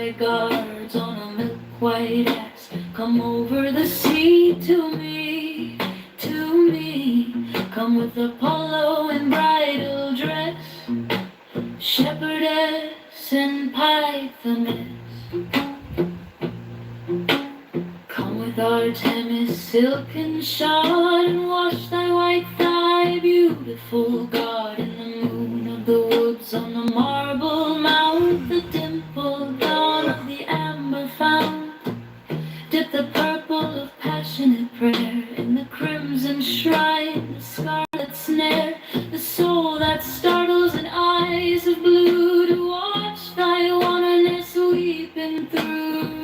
white guards on a milk white ass come over the sea to me, to me. Come with Apollo in bridal dress, shepherdess and pythoness. Come with Artemis silken shod, and wash thy white thigh, beautiful God, in the moon of the woods on the marble mount, the dimpled dawn of the amber fount. Dip the purple of passionate prayer in the crimson shrine, the scarlet snare, the soul that startles in eyes of blue, to watch thy wantonness weeping through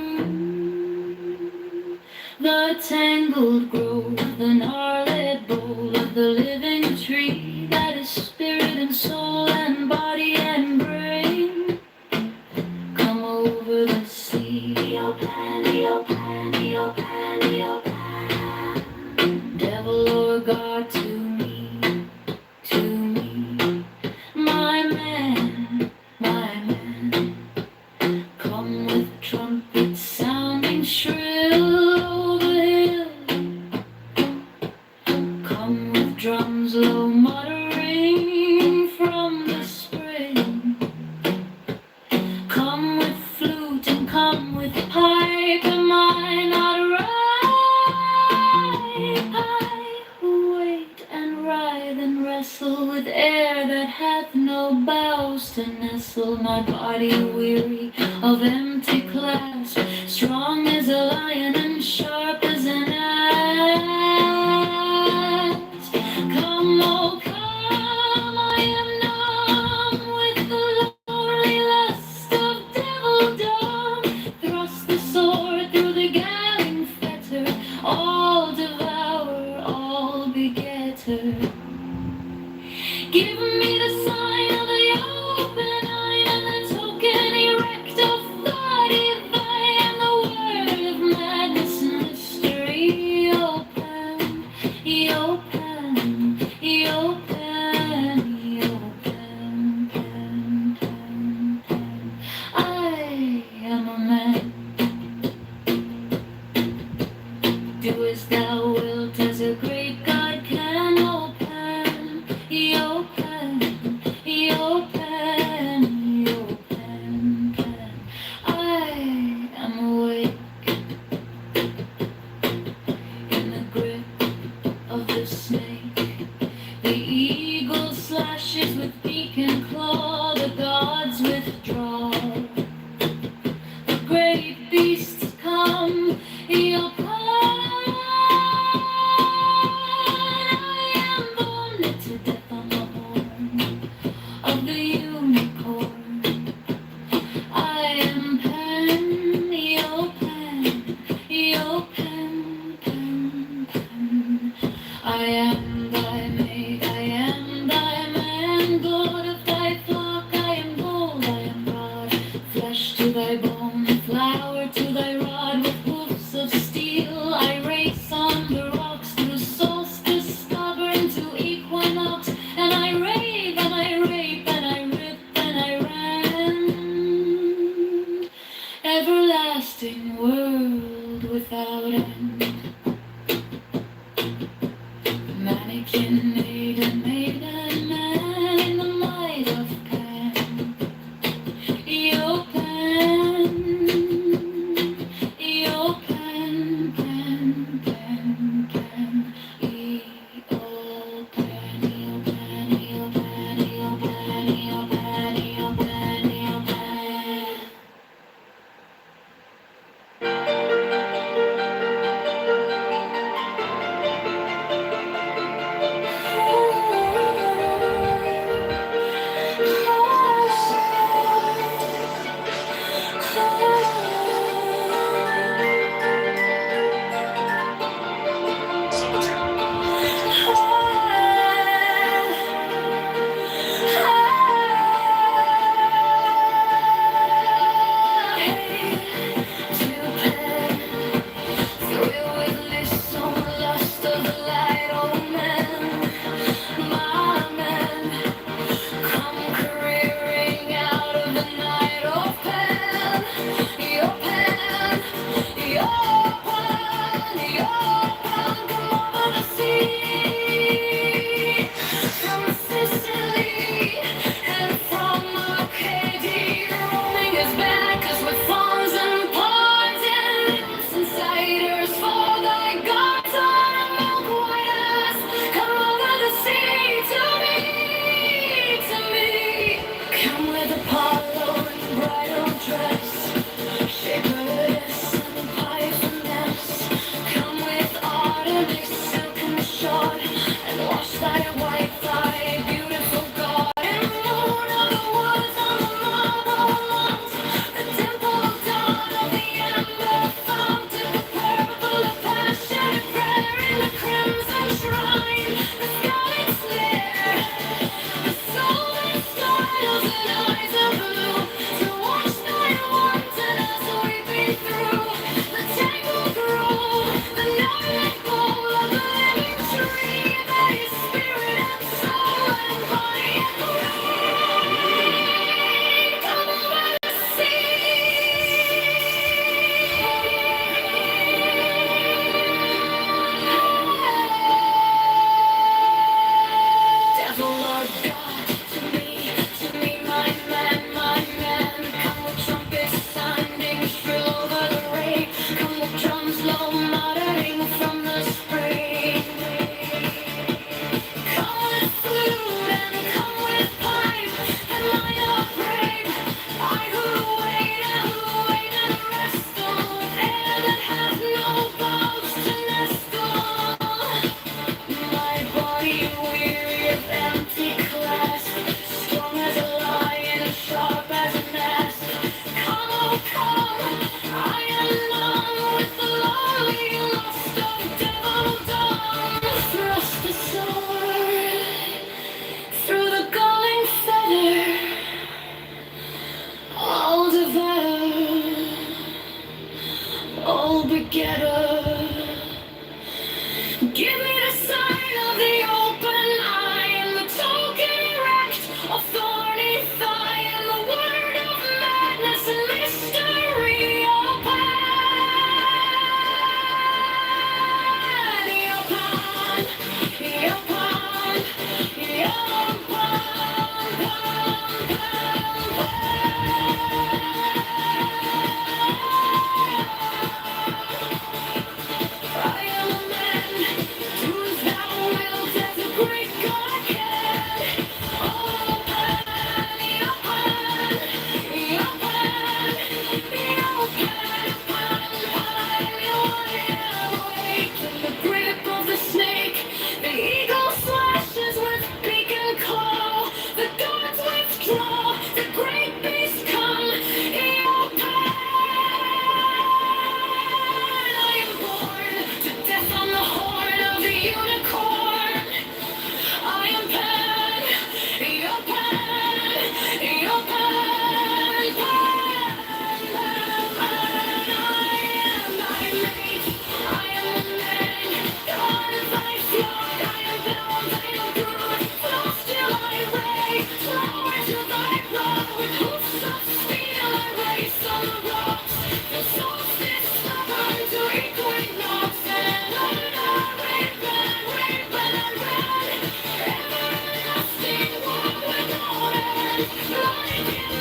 the tangled grove, the gnarled bole of the living tree that is spirit and soul and body and brain. Come over the sea, oh Pan, oh Pan, oh Pan, oh Pan. Devil or God to me, my man, my man. Come with trumpets sounding shrill over hill. Come with drums low muttering from the spring. Come with flute and come with pipe. Am I not right? I who wait and writhe and wrestle with air that hath no boughs to nestle. My body weary of empty clasp, strong as a lion and sharp as an axe. Come, oh come, I am numb with the lonely lust of devildom. Thrust the sword through the galling fetter, all devourer, all begetter. Give me the sign of the open eye and the token erect of thought divine, the word of madness and mystery. Open, open, open, open, I am a man. Do as thou wilt, as a great God can. Open, open, open, open. I am awake in the grip of the snake. The eagle slashes with beak and claw, the gods withdraw. The great beasts come, open. I am born to death on the horn of the unicorn. I am Pan, Pan, Pan. I am thy maid, I am thy man, God of thy flock. I am gold, I am rod, flesh to thy bone, flower to thy rod, with hoofs of steel. I race on the rocks through solstice, stubborn to equinox, and I rave and I rape and I rip and I rend. Everlasting world without end. Mannequin maiden, maiden man in the might of Pan. Pan, Pan, Pan, Pan, Pan. Pan, Pan, Pan, Pan, Pan, Pan. The solstice summer to equinox and rain, red, everlasting war without end. Lightning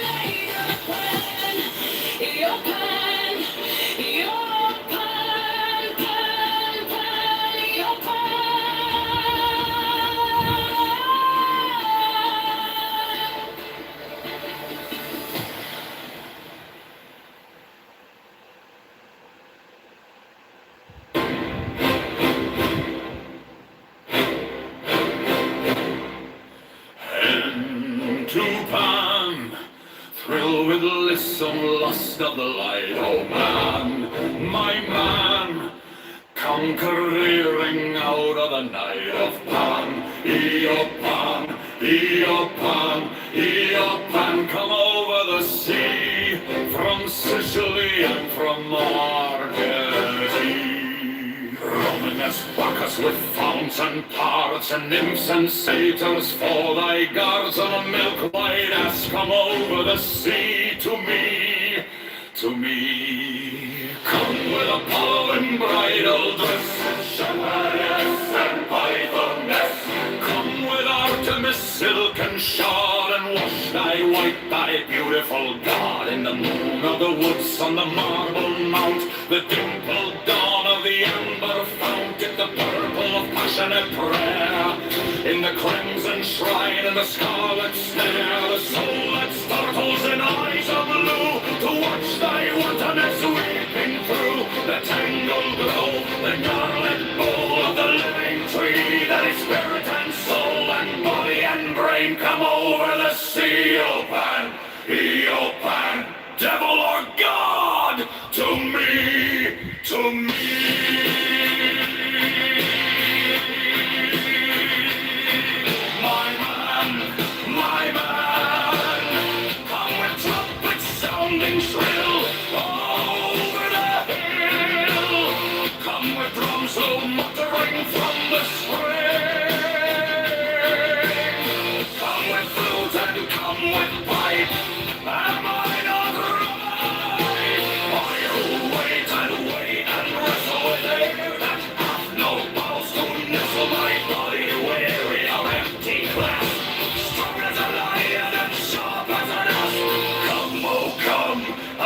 later, when your plan, your To pan, thrill with lissome lust of the light. Oh man, my man, come careering out of the night of Pan. Eopan, Eopan, Eopan, come over the sea from Sicily and from Arcady. Roaming as Bacchus with founts and parts and nymphs and satyrs for thy guards on a milk-white ass, come over the sea to me, to me. Come with Apollo in bridal dress, Champagnes and Pythoness. Come with Artemis silk and shawl, and wash thy white, thy beautiful god in the moon of the woods on the marble mount, the dimpled dawn of the amber fount, in the purple of passionate prayer, in the crimson shrine and the scarlet stare, the soul that startles in eyes of blue, to watch thy wantonness weeping through the tangled glow, the garland bowl of the living tree, that is spirit and soul and body and brain, come over the sea, Eopan, Eopan, devil or god, to me, to me. My man, come with trumpets sounding shrill over the hill. Come with drums low muttering from the spring. Come with flute and come with pipe. Am I not right? Or you wait and wrestle with air that hath no balls to nestle my body, weary of empty glass. Strong as a lion and sharp as an ass. Come, oh come, I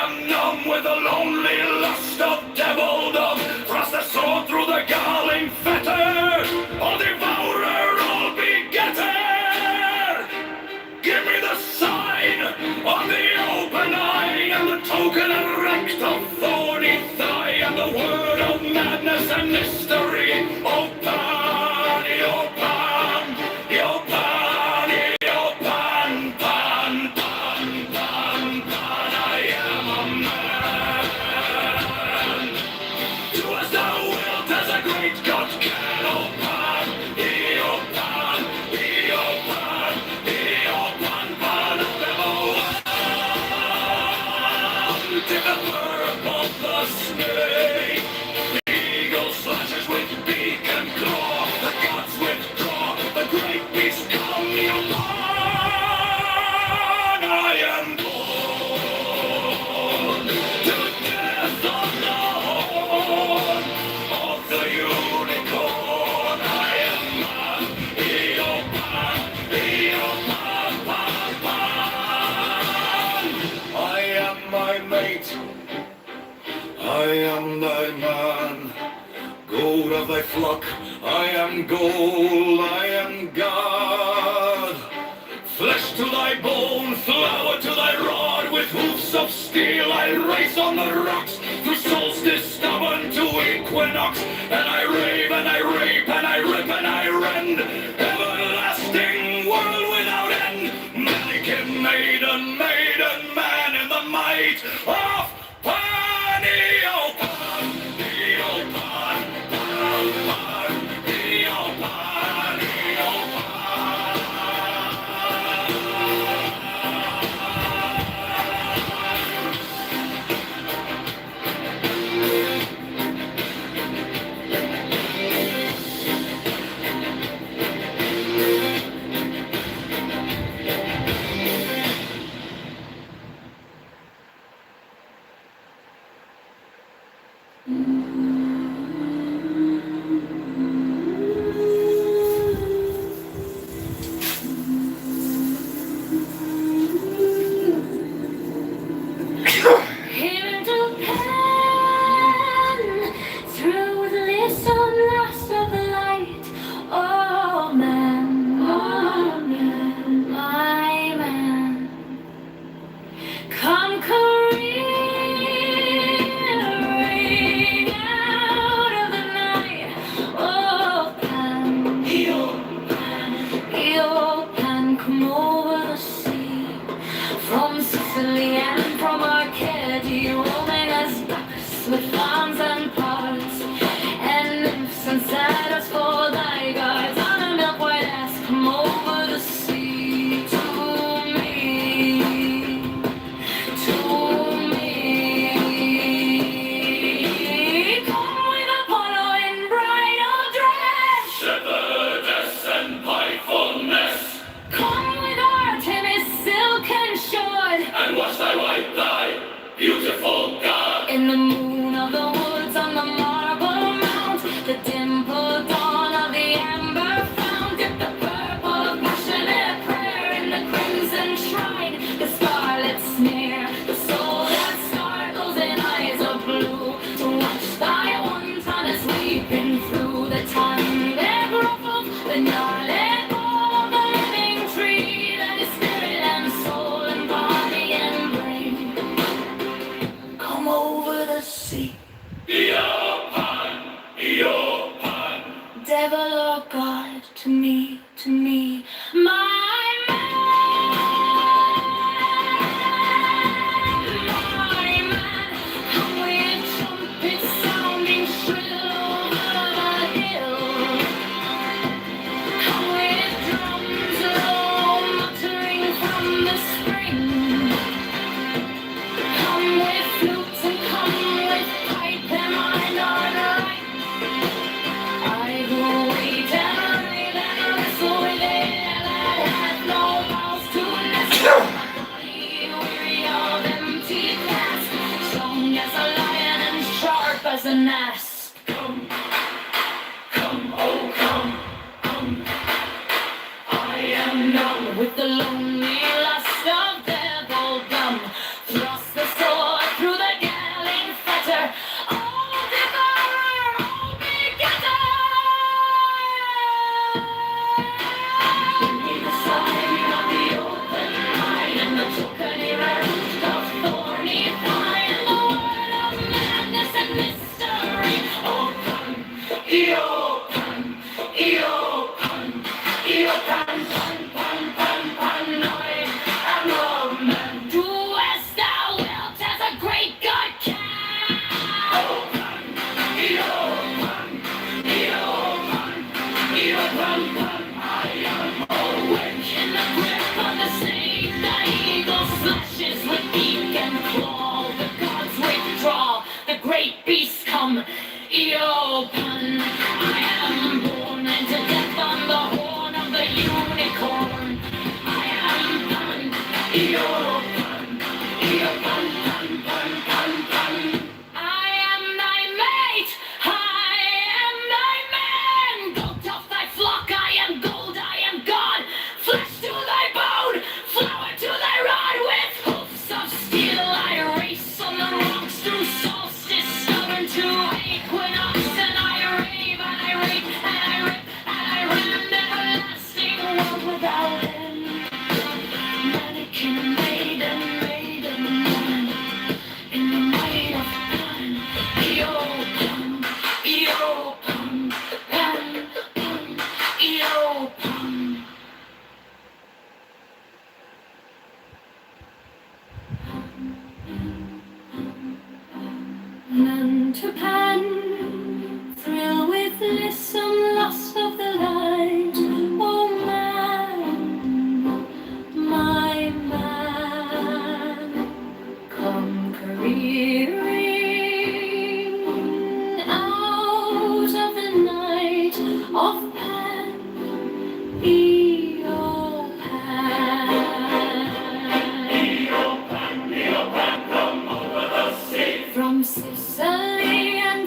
am numb with the lonely lust of devildom. Thrust a sword through the galling fetter, O devourer, all begetter. Give me the sign of the open eye, and the token erect of thorny thigh, and the word of madness and mystery. O Pan, O Pan, O Pan, O Pan, Pan, Pan, Pan, Pan, I am a man. Do as thou wilt, as a great God can. O Pan, O Pan, O Pan, O Pan, Pan of them all. Did the purple the snake, the eagle slashes with beak and claw, the gods withdraw, the great beast come, O Pan, I am born to death on the horn of the unicorn. I am man, Eopan, Eopan, Pan, Pan. I am my mate, I am thy man, gold of thy flock, I am gold, I am God. Flesh to thy bone, flower to thy rod, with hoofs of steel I race on the rocks, through solstice stubborn to equinox, and I rave and I rape and I rip and I rend, everlasting world without end, mannequin maiden, maiden man in the might of Pan, Eopan, Eopan, Pan, Pan, Eopan, Eopan. Here in Japan, through the listen last of the light. Oh man, my man, conquering out of the night. Oh pan, Pan, come over the sea. From Sicily and from Arcadia, roaming as ducks with farms and parts, and nymphs and satyrs for thy guards. On a milk white ass, come over the sea to me, to me. Come with Apollo in bridal dress, Shepherdess and playfulness, come with Artemis silk and short, and wash thy white thigh, beautiful God. in the moon of the woods on the marble mount, the dimpled dawn of the amber fount, dip the purple of passionate prayer in the crimson shrine, the scarlet smear, the soul that sparkles in eyes of blue, to watch thy wantonness weeping through the tender ruffles, the gnarled ball of the living tree, that is spirit and soul and body and brain. Come over the sea, Iopan, devil or God, to me, my man, come with trumpets sounding shrill over the hill, come with drums low muttering from the spring, come with flutes and come with pipe and mind on right. I who wait and rave and wrestle with air that hath no mouth to nestle. My body weary of empty task, strong as a lion and sharp as an ass. come, oh come, I am numb. With the lonely lust of devildom, thrust the sword through the galling fetter. All devourer, all begetter. In the sign of the open mind, and the tokeny root of thorny vine, the word of madness and mystery. Open, Iopan, pan, I am of man. Do as thou wilt, as a great God can. Iopan, I am awake. In the grip of the snake, the eagle slashes with beak and claw. The gods withdraw, the great beasts come. Iopan, I am born into death on the horn of the unicorn. I am Pan, Iopan, I am thy mate, I am thy man. Goat of thy flock, I am gold, I am God. Flesh to thy bone, flower to thy rod. With hoofs of steel I race on the rocks through solstice, stubborn to equinox. And I rave and I rape and I rip and I rend, everlasting world without end. Mannequin maiden, woman, in the might of Pan, Iopan, Pan, Iopan. Man to Pan, thrill with listen lust of the light. Oh man, my man, come careering out of the night of Pan, Iopan, come over the sea. from Sicily and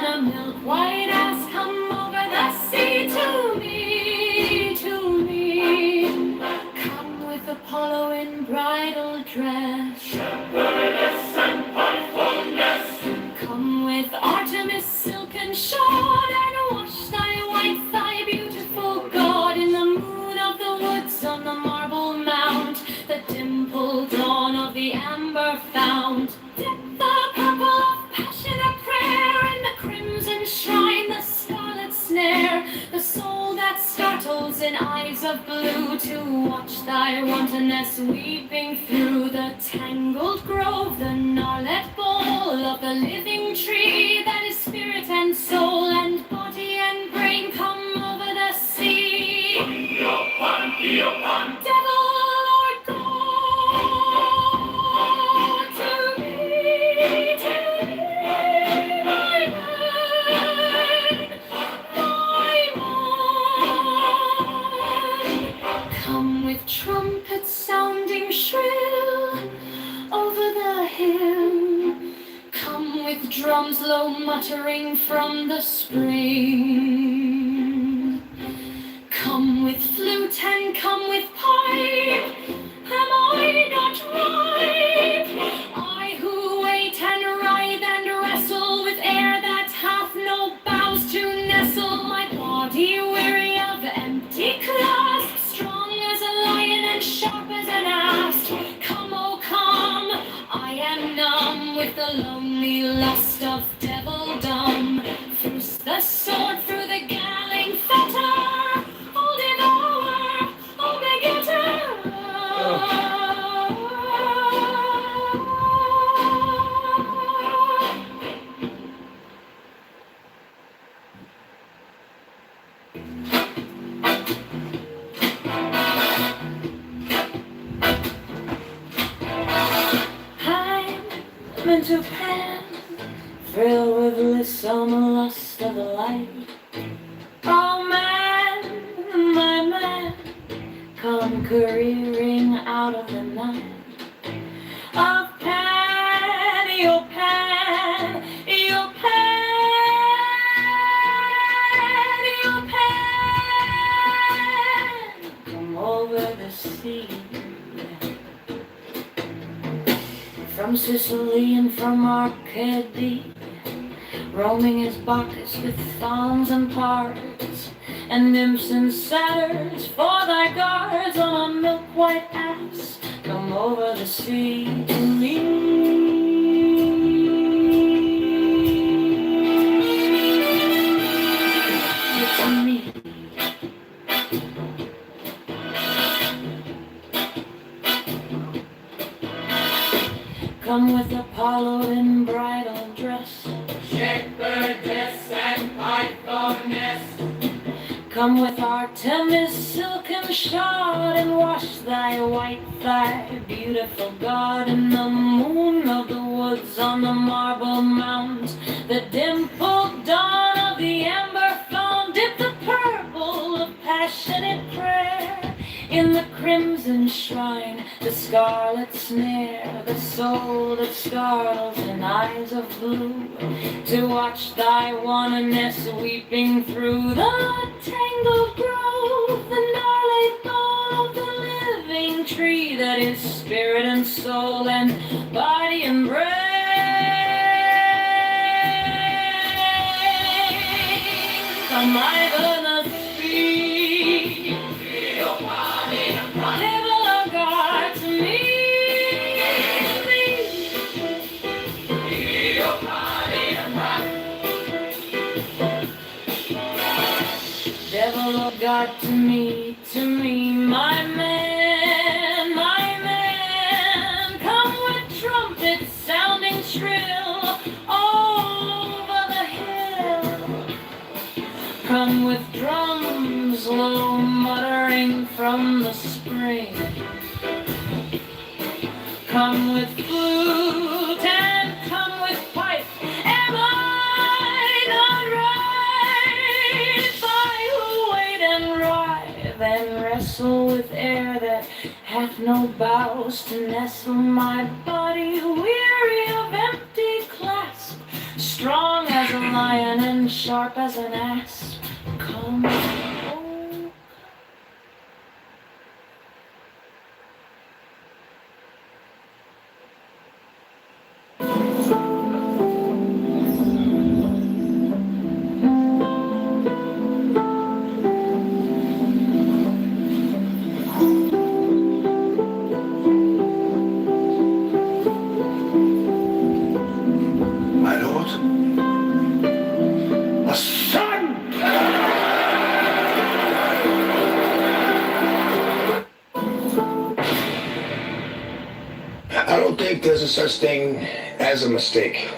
on a milk-white ass, come over the sea to me, to me. Come with Apollo in bridal dress, shepherdess and faithfulness. come with Artemis silken shod, and wash thy white thigh, beautiful God, in the moon of the woods on the marble mount, the dimpled dawn of the amber fount. Dip the purple of passionate prayer in the crimson shrine, the scarlet snare, the soul that startles in eyes of blue, to watch thy wantonness weeping through the tangled grove, the gnarled bole of the living tree that is spirit and soul and body and brain. Come over the sea, devil or God, to me, my man, my man. Come with trumpets sounding shrill over the hill, come with drums low muttering from the spring, come with flute and come with pipe. Am I not ripe? I who wait and writhe and wrestle with air that hath no boughs to nestle, my body weary of empty clasp, strong as a lion and sharp as an asp. Come, oh come, I am numb with the lonely lust of devildom. Through the sword, through the galling fetter, oh devourer, oh begetter. I'm into pan, thrilled with lissom lust of the light. Oh man, my man, come careering out of the night. Of pan, your pan, your pan, your pan. Come over the sea, from Sicily and from Arcady, roaming as Bacchus with fawns and pards, and nymphs and satyrs for thy guards on a milk-white ass. Come over the sea to me. To me. Come with Apollo in bridal dress, Shepherdess and faithfulness. come with Artemis silken shod, and wash thy white thigh, beautiful God, in the moon of the woods on the marble mount, the dimpled dawn of the amber fount. Dip the purple of passionate prayer in the crimson shrine, the scarlet snare, the soul that startles in eyes of blue, to watch thy wantonness weeping through the tangled grove, the gnarly bole of the living tree that is spirit and soul and body and brain. Come over the sea, devil of God to me. Devil of God to me, my man, my man. Come with trumpets sounding shrill over the hill. Come with drums low muttering from the spring. Come with flute and come with pipe. Am I not right? I who wait and writhe and wrestle with air that hath no boughs to nestle, my body weary of empty clasp, strong as a lion and sharp as an asp. Come, oh. My lord, a son! I don't think there's a such thing as a mistake.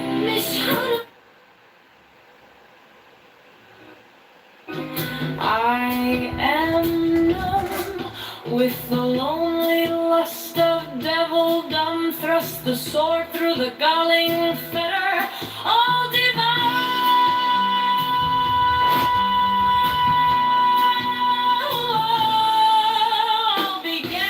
Miss Hannah. I am numb with the lonely lust of devildom. Thrust the sword through the galling fetter, all all beginner.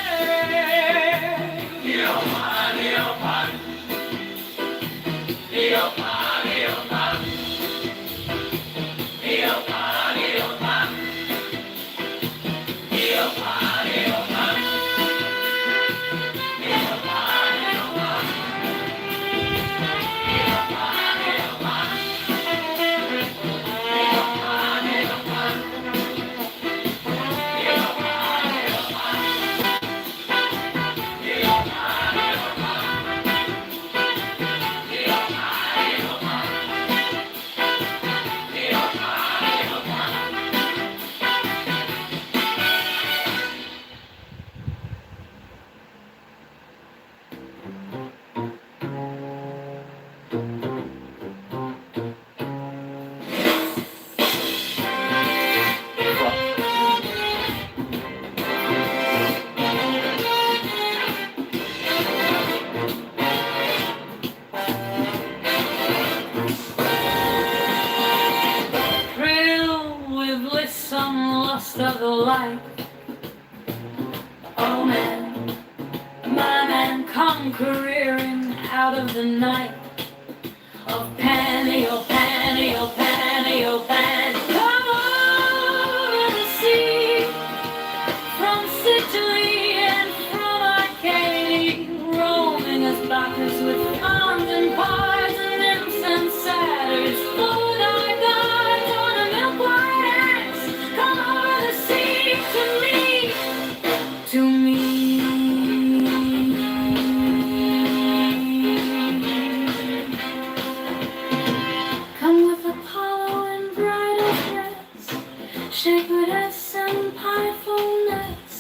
Of the light. Oh man, my man, come careering out of the night of panty, oh panty, oh panty, oh panty. Come over the sea, from Sicily and from Arcady, roaming as Bacchus with fawns and pies and nymphs and satyrs. Oh, thy gods on a milk white ass, come over the sea to me, to me. Come with Apollo in bridal dress, shepherdess and pythoness.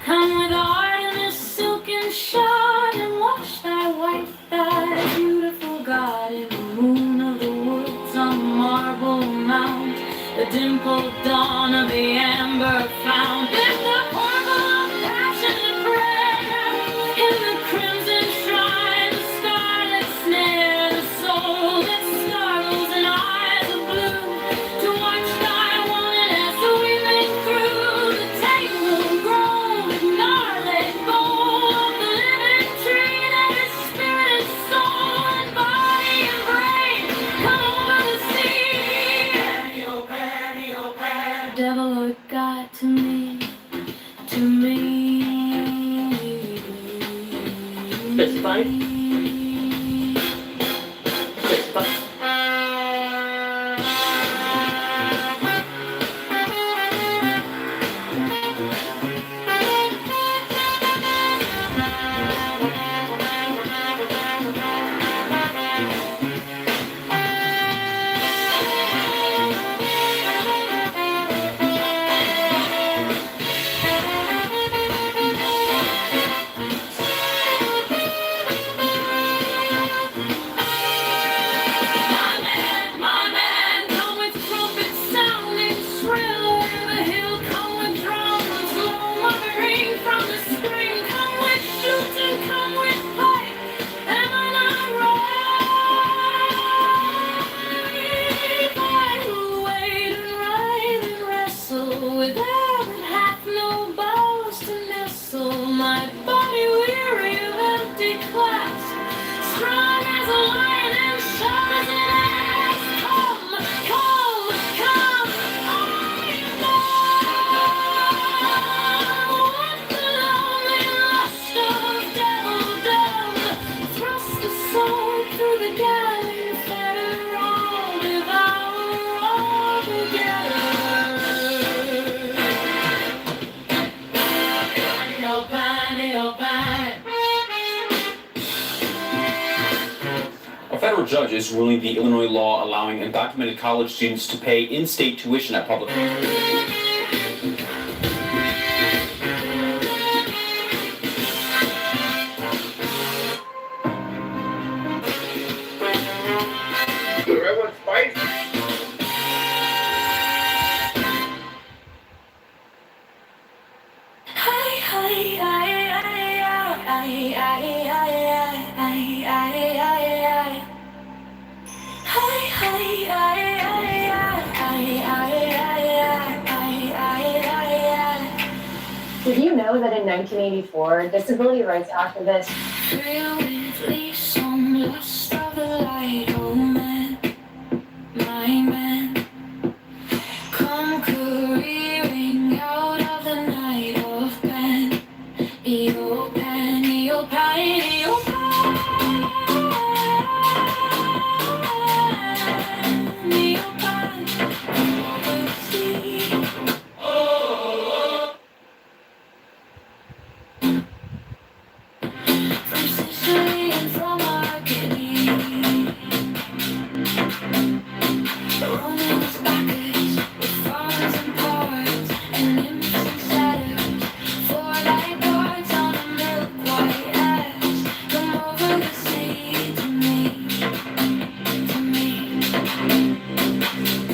Come with Artemis silken shod, and wash thy white thigh, beautiful God, in the moon of the woods on the marble mount, the dimpled dawn of the amber fount. Lift the oracle of passionate prayer, in the crimson shrine, the scarlet snare, the soul that startles in eyes of blue, to watch thy loneliness weaving through the tangled grove with gnarly bole of the living tree that is spirit and soul and body and brain. Come over the sea, devil or God to me. soul through the galleys that are all devour all together. A federal judge is ruling the Illinois law allowing undocumented college students to pay in-state tuition at public. Everyone's spicy. Did you know that in 1984, disability rights activist Thrill with leaves some lust of the light, oh man, my man, come careering out of the night of pan, Eopan, Eopan, Eopan, Eopan, over the sea. From Sicily and from Arcady, Romans, Bacchus, with fawns and parts, and nymphs and satyrs, four light guards on a milk white ass. Come over the sea to me, to me.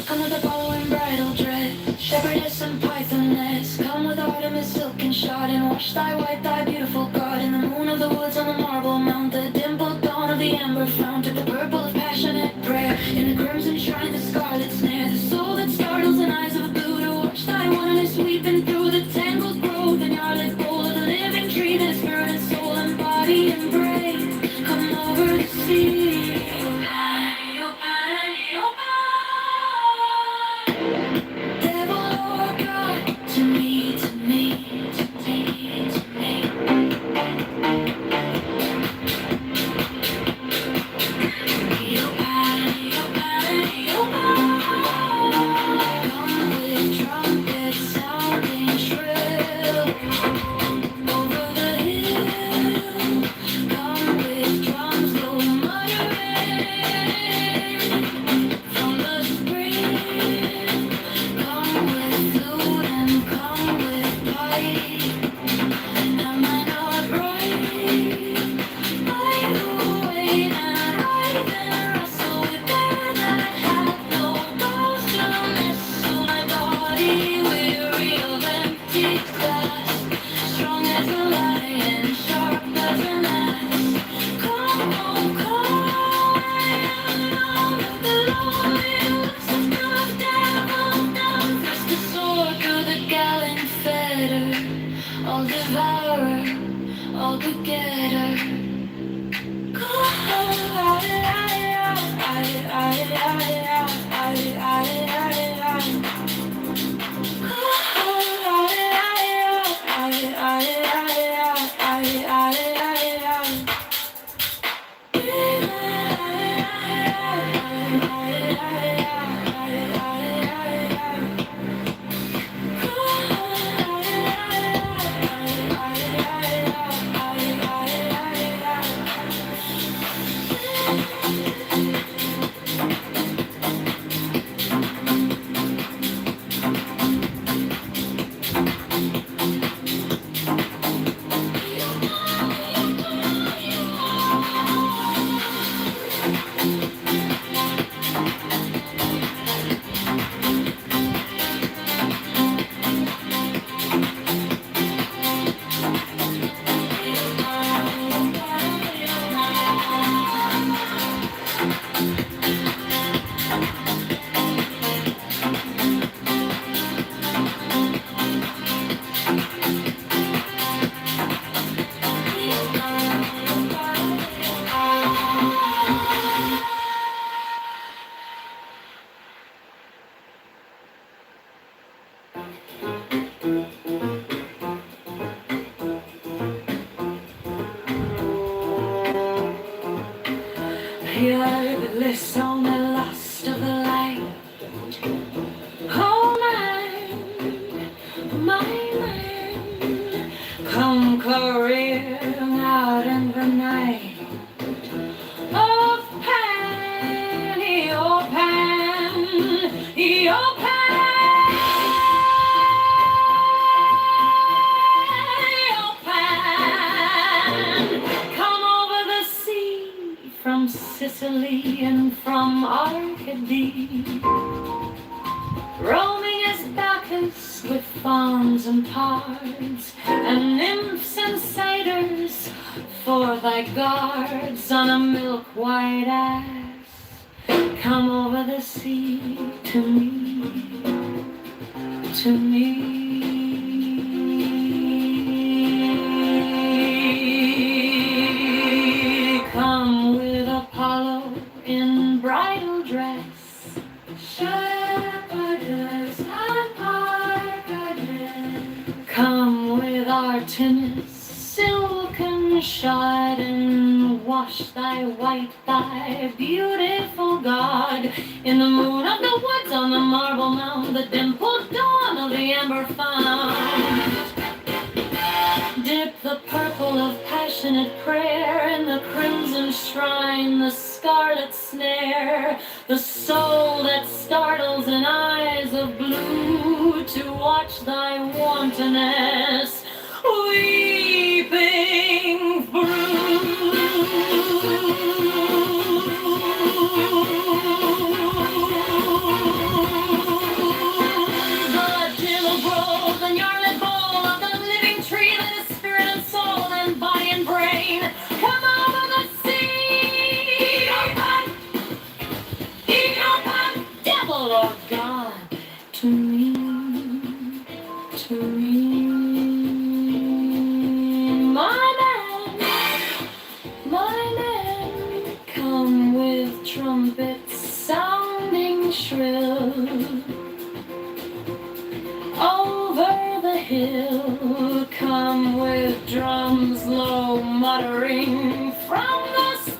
Come with Apollo in bridal dress, shepherdess and pythoness. Come with Artemis, silk and shod, and wash thy white, thy beautiful God in the moon of the woods on the marble mount. The dimpled dawn of the amber fount took the purple of passionate prayer. In the crimson shrine, the scarlet snare, the soul that startles and eyes of a Buddha. Watch thy oneness weeping through the tangled growth, and your lit bowl of the living tree, that spirit and soul and body embrace. Come over the sea. Devil or God, to me, to me, to me, to me. Regardless on the lust of the light. Oh my man, come careering out in the night of pan, your pan, your pan. From Sicily and from Arcady, roaming as Bacchus with fawns and pards, and nymphs and satyrs for thy guards on a milk-white ass. Come over the sea to me, to me. Come with Apollo in bridal dress, shepherdess and marketess. Come with Artemis, silken shod, and wash thy white thigh, beautiful God, in the moon of the woods, on the marble mound, the dimpled dawn of the amber fount. Dip the purple of passionate prayer in the crimson shrine, the scarlet snare, the soul that startles in eyes of blue, to watch thy wantonness weeping through. The gentle grove and yarlet bowl of the living tree that is spirit and soul and body and brain. Come over the sea, Eopan, devil or God, to me, to me. My man, come with trumpets sounding shrill over the hill. Come with drums low muttering from the spring.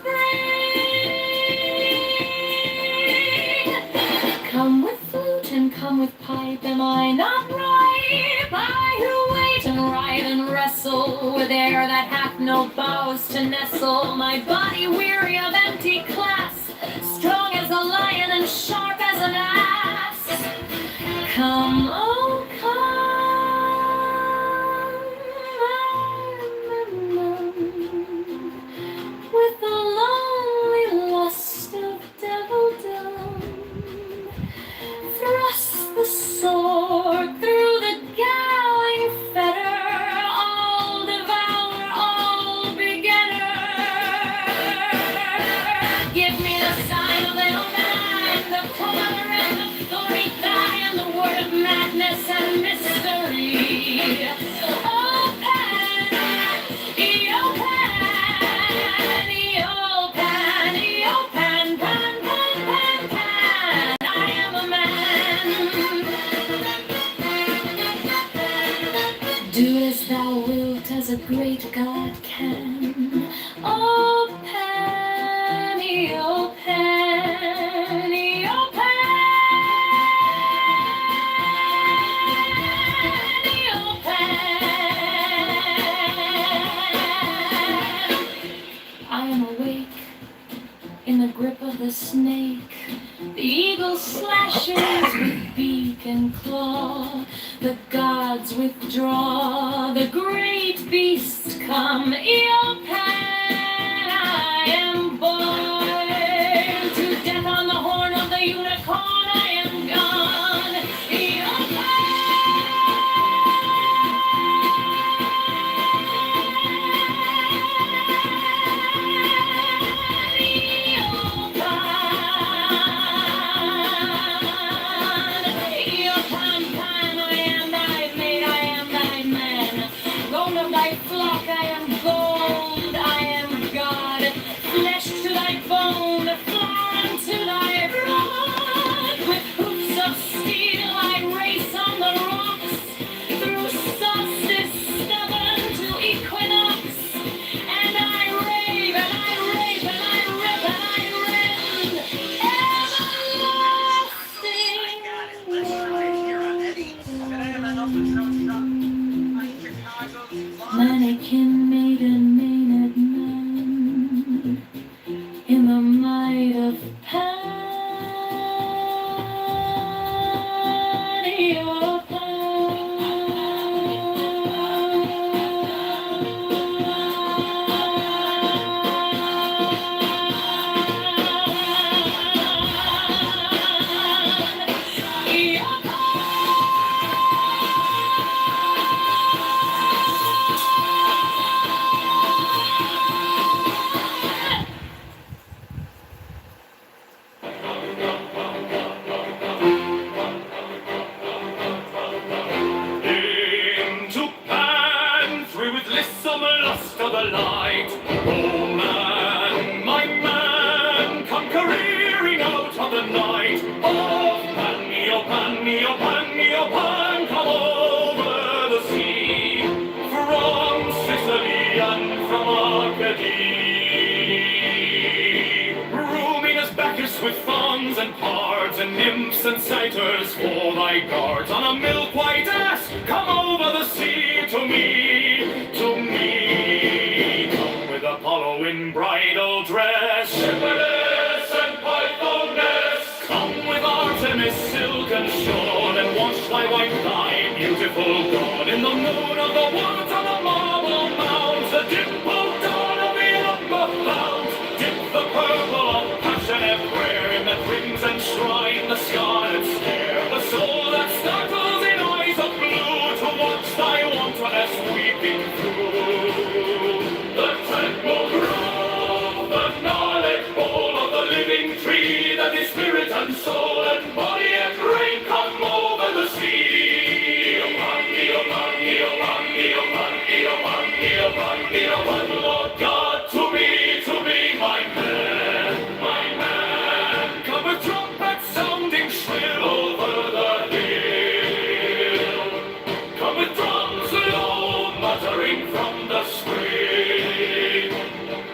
Come with flute and come with pipe. Am I not ripe? I who wait and ride and wrestle with air that hath no boughs to nestle. My body weary of empty class, strong as a lion and sharp as an ass. Come, oh come, with the lonely lust of devildom. Thrust the sword through the galling fetter, all devour, all begetter. Give me the sign of the man, the color and the thorny thigh, and the word of madness and mystery. Oh, pan, oh, pan, oh, pan, oh, pan, pan, pan, pan, pan. I am a man. Do as thou wilt, as a great God can. Oh, Penny, oh, Penny, oh, Penny, oh, Penny. I am awake in the grip of the snake. The eagle slashes with beak and claw. The gods withdraw. The great beasts come. Eopan, I am born to death on the horn of the unicorn. I am gone. Eopan. Flock, I am gold, I am God, flesh of Into pan, through with lissom lust of the light. Oh man, my man, come careering out of the night. Oh pan, oh pan, oh pan, oh pan, come over the sea. From Sicily and from Arcady. Rooming as Bacchus with fauns and pards and nymphs and satyrs for thy guards. On a milk-white ass, come over the sea to me, to me. Come with Apollo in bridal dress, shepherdess and pythoness. Come with Artemis silk and shorn, and wash thy white thigh, beautiful God. In the moon of the woods on the marble mounds, the dimpled dawn of the upper bounds. Dip the purple of passionate prayer in the crimson shrine, the scarlet stare, the soul that startles in eyes of blue to watch thy wantoness weeping through. The temple grove, the gnarled bole of the living tree, that is spirit and soul and body and brain come over the sea. Lord God, to me, my man, come with trumpet sounding shrill over the hill. Come with drums low muttering from the spring.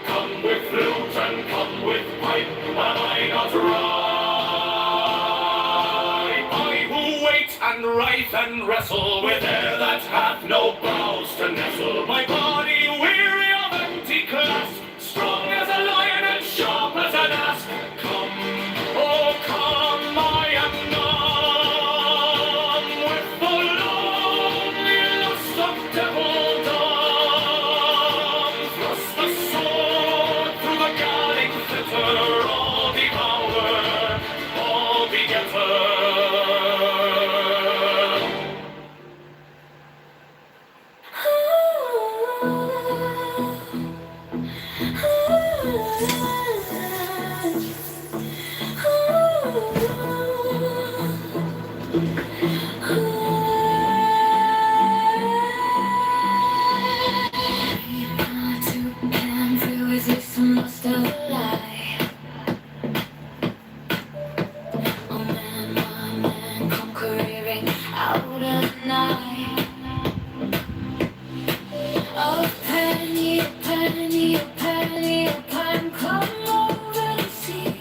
Come with flute and come with pipe, am I not right? I who wait and writhe and wrestle with air that hath no bows to nestle. My body weary of empty clasp, strong as a lion and sharp as an asp. Come, oh come, I am numb with the lonely lust of devildom. Thrust the sword through the guarding glitter, all devourer, all begetter. Out of the night, a penny, a penny, a penny, a pen, come over the sea.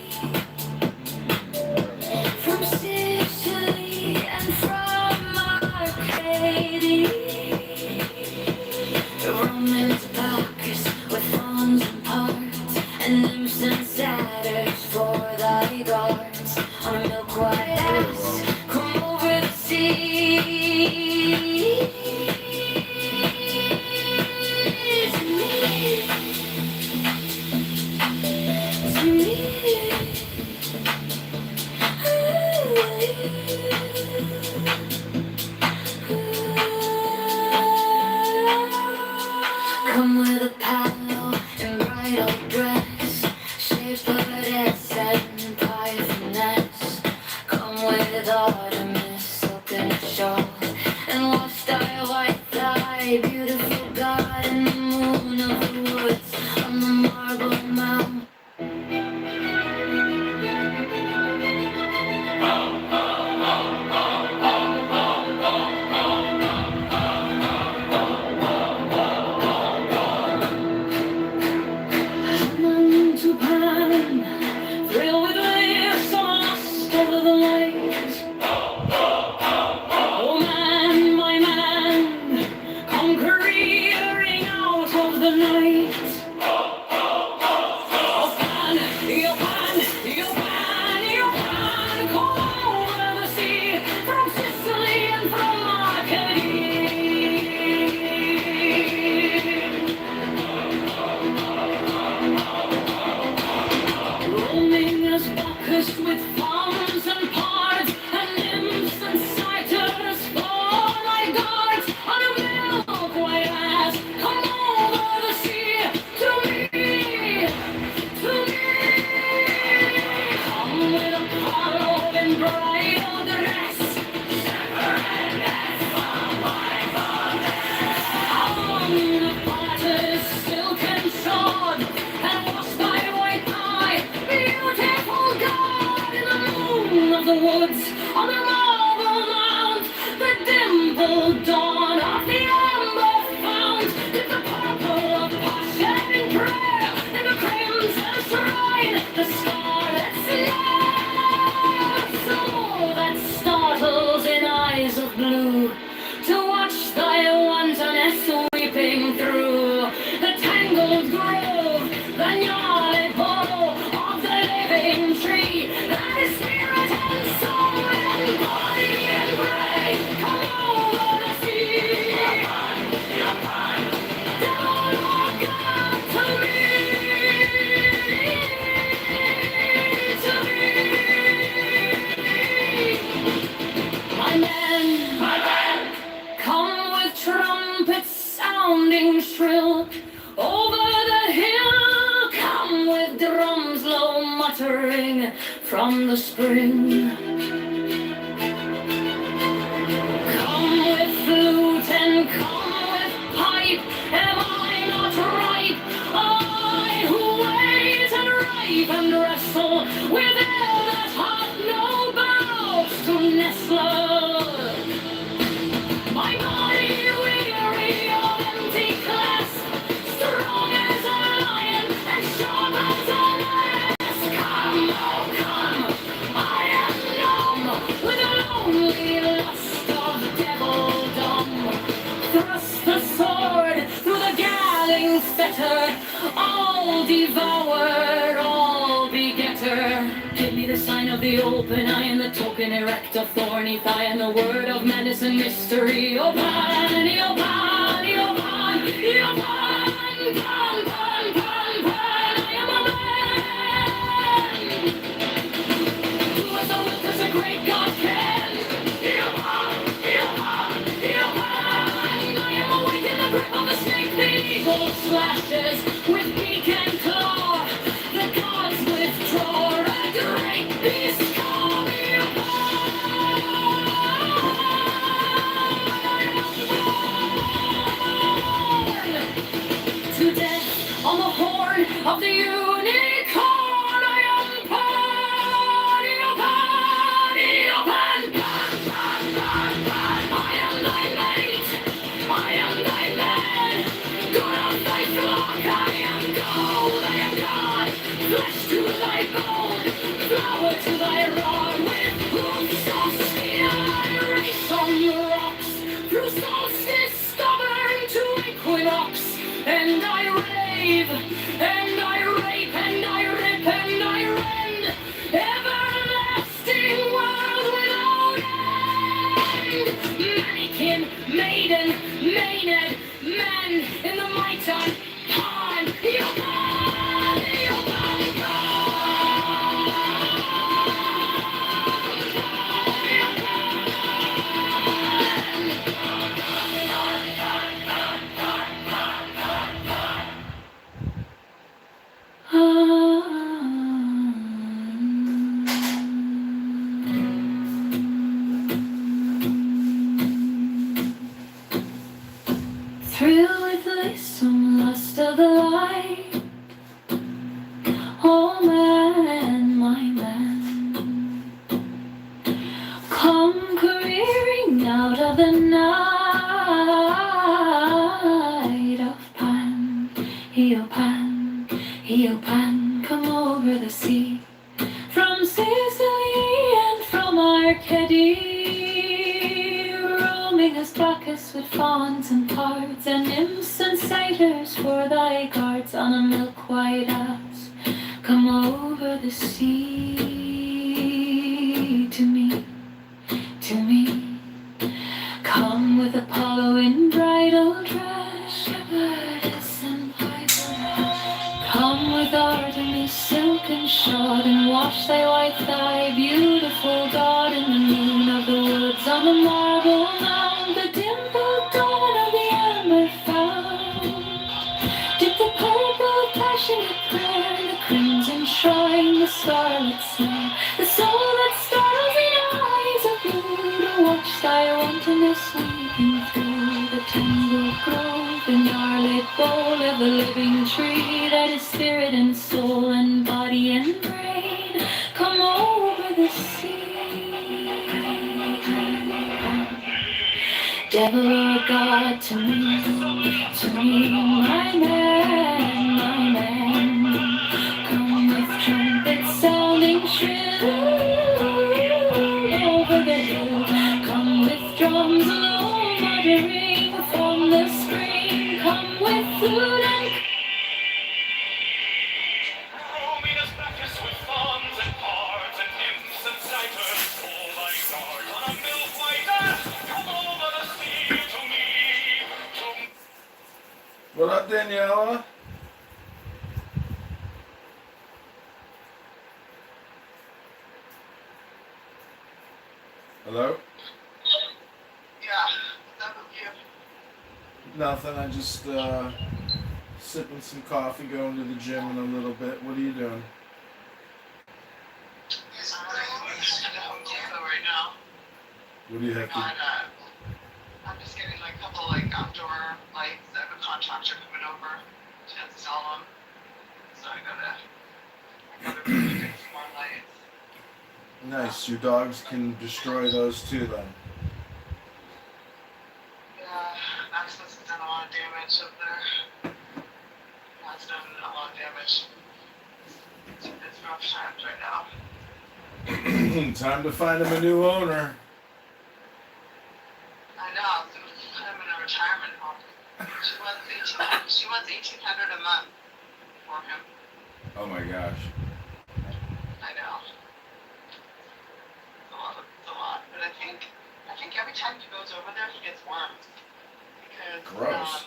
From Sicily and from Arcady, Romans, Bacchus with fawns and pards, and nymphs and satyrs for thy guards. On a milk-white ass, come over the sea. Come with a paddle and bridal dress, shepherdess and pythoness. Come as Bacchus with fawns and pards, and nymphs and satyrs for my guards. On a milk white ass, come over the sea to me, to me. Come with Apollo in bridal dress, on the potter's silken sword, and washed by white eye, beautiful God in the moon of the woods, on the marble mount, the dimpled dawn of the amber fount, did the purple of passion in prayer, in the crimson shrine, the scarlet snow, so that startles in eyes of blue, to watch thy wantonness weeping through the tangled grove, the gnarled bough of the living tree, that is spirit and soul and body and brain. Come over the sea, down on God to me, my men, come with trumpets sounding shrill over the hill. Come with drums low muttering from the spring. Come with flute and come with pipe. Am I not ripe? I who wait and ripe and wrestle with air that hath no bows to nestle. My body weary of empty clasp, strong as a lion and sharp as an ass. Come, oh come, I am numb with a lonely lust of devildom. Thrust the sword through the galling fetter, all devourer, all begetter. Give me the sign of the open eye and the token erect of thorny thigh and the word of madness and mystery. O Pan, O Pan, O Pan, O Pan, Pan, Pan, Pan, Pan, I am a man. Do as thou wilt, as a great God can. O Pan, O Pan, O Pan, I am awake in the grip of the snake. The eagle slashes with beak and claw. The gods withdraw. A great beast call me to death on the horn of the unicorn. I am Pan, O Pan, O Pan, Pan, Pan, Pan, Pan. I am thy mate, I am thy man. God of thy flock, I am gold, I am God. Flesh to thy bone, flower to thy rod. With hoofs of steel I race on the rocks, through solstice stubborn to equinox. And I rave, and I rape, and I rip, and I rend, everlasting world without end. Mannequin, maiden, maenad, man in the might on Pan, O Pan, O Pan, thrill with lissom lust of the light. Oh man, my man, come careering out of the night of Pan, O Pan, O Pan, come over the sea, from Sicily and from Arcady, roaming as Bacchus with fawns and pards, and nymphs and satyrs for thy guards, on a milk-white ass, come over the sea to me, to me. Come with Apollo in bridal dress, shepherdess and piper. Come with Artemis silken shod and washed wash thy white thigh, beautiful God in the moon of the woods, on the marble mound, the dimpled dawn of the amber found. Dip the purple passionate prayer, the crimson shrine, the scarlet snare, the soul that startles the eyes of blue, to watch thy wantonness weeping through the tangled grove, the gnarled bole of the living tree, that is spirit and soul and body and brain, come over the sea. Devil or God to me, my man, come with trumpets sounding shrill over the hill, come with drums low muttering from the spring, come with flute and Roaming Bacchus with fawns and bards and nymphs and satyrs, all thy guards on a milk-white ass, come over the sea to me. What up, Daniela? Hello? Yeah, that was you. Nothing. I just sipping some coffee, going to the gym in a little bit. What are you doing? I'm at Home Depot right now. What do you have to? I'm just getting like a couple like outdoor lights. I have a contractor coming over to install them. So I gotta really get some more lights. Nice. Your dogs can destroy those too, then. Yeah, Access has done a lot of damage up there. Has done a lot of damage. It's rough times right now. Time to find him a new owner. I know, so put him in a retirement home. She wants $1,800 a month for him. Oh my gosh. I know. It's a lot. But I think every time he goes over there, he gets worms. Because Gross.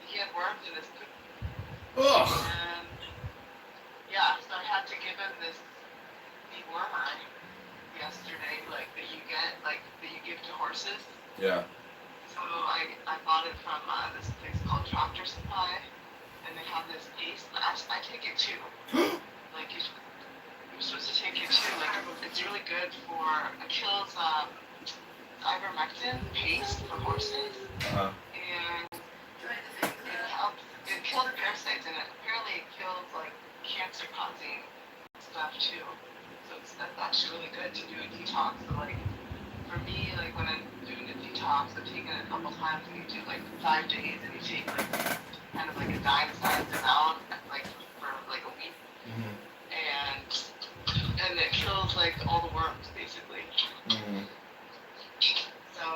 he had worms in his poop. Ugh. And yeah, so I had to give him this dewormer yesterday, like that you give to horses. Yeah. So I bought it from this place called Tractor Supply, and they have this paste. I take it too. Like you're supposed to take it too. Like it's really good for it kills ivermectin paste for horses, and it kills parasites, and apparently it kills like cancer causing stuff too. So that's actually really good to do a detox. So like for me, like when I'm doing a detox, I've taken it a couple times, and you do like 5 days, and you take like kind of like a dime-sized amount, like for like a week, and it kills like all the worms basically. So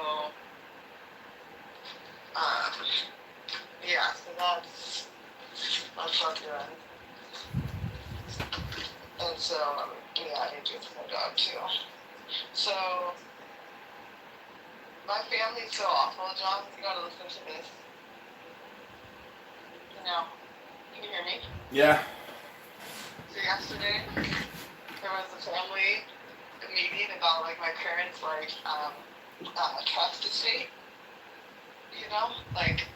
yeah, so that's what I'm doing. And so yeah, I need to do it for my dog too. So my family's so awful, John. You gotta listen to this. You know, can you hear me? Yeah. So yesterday, there was a family meeting about like my parents' like trust estate. You know, like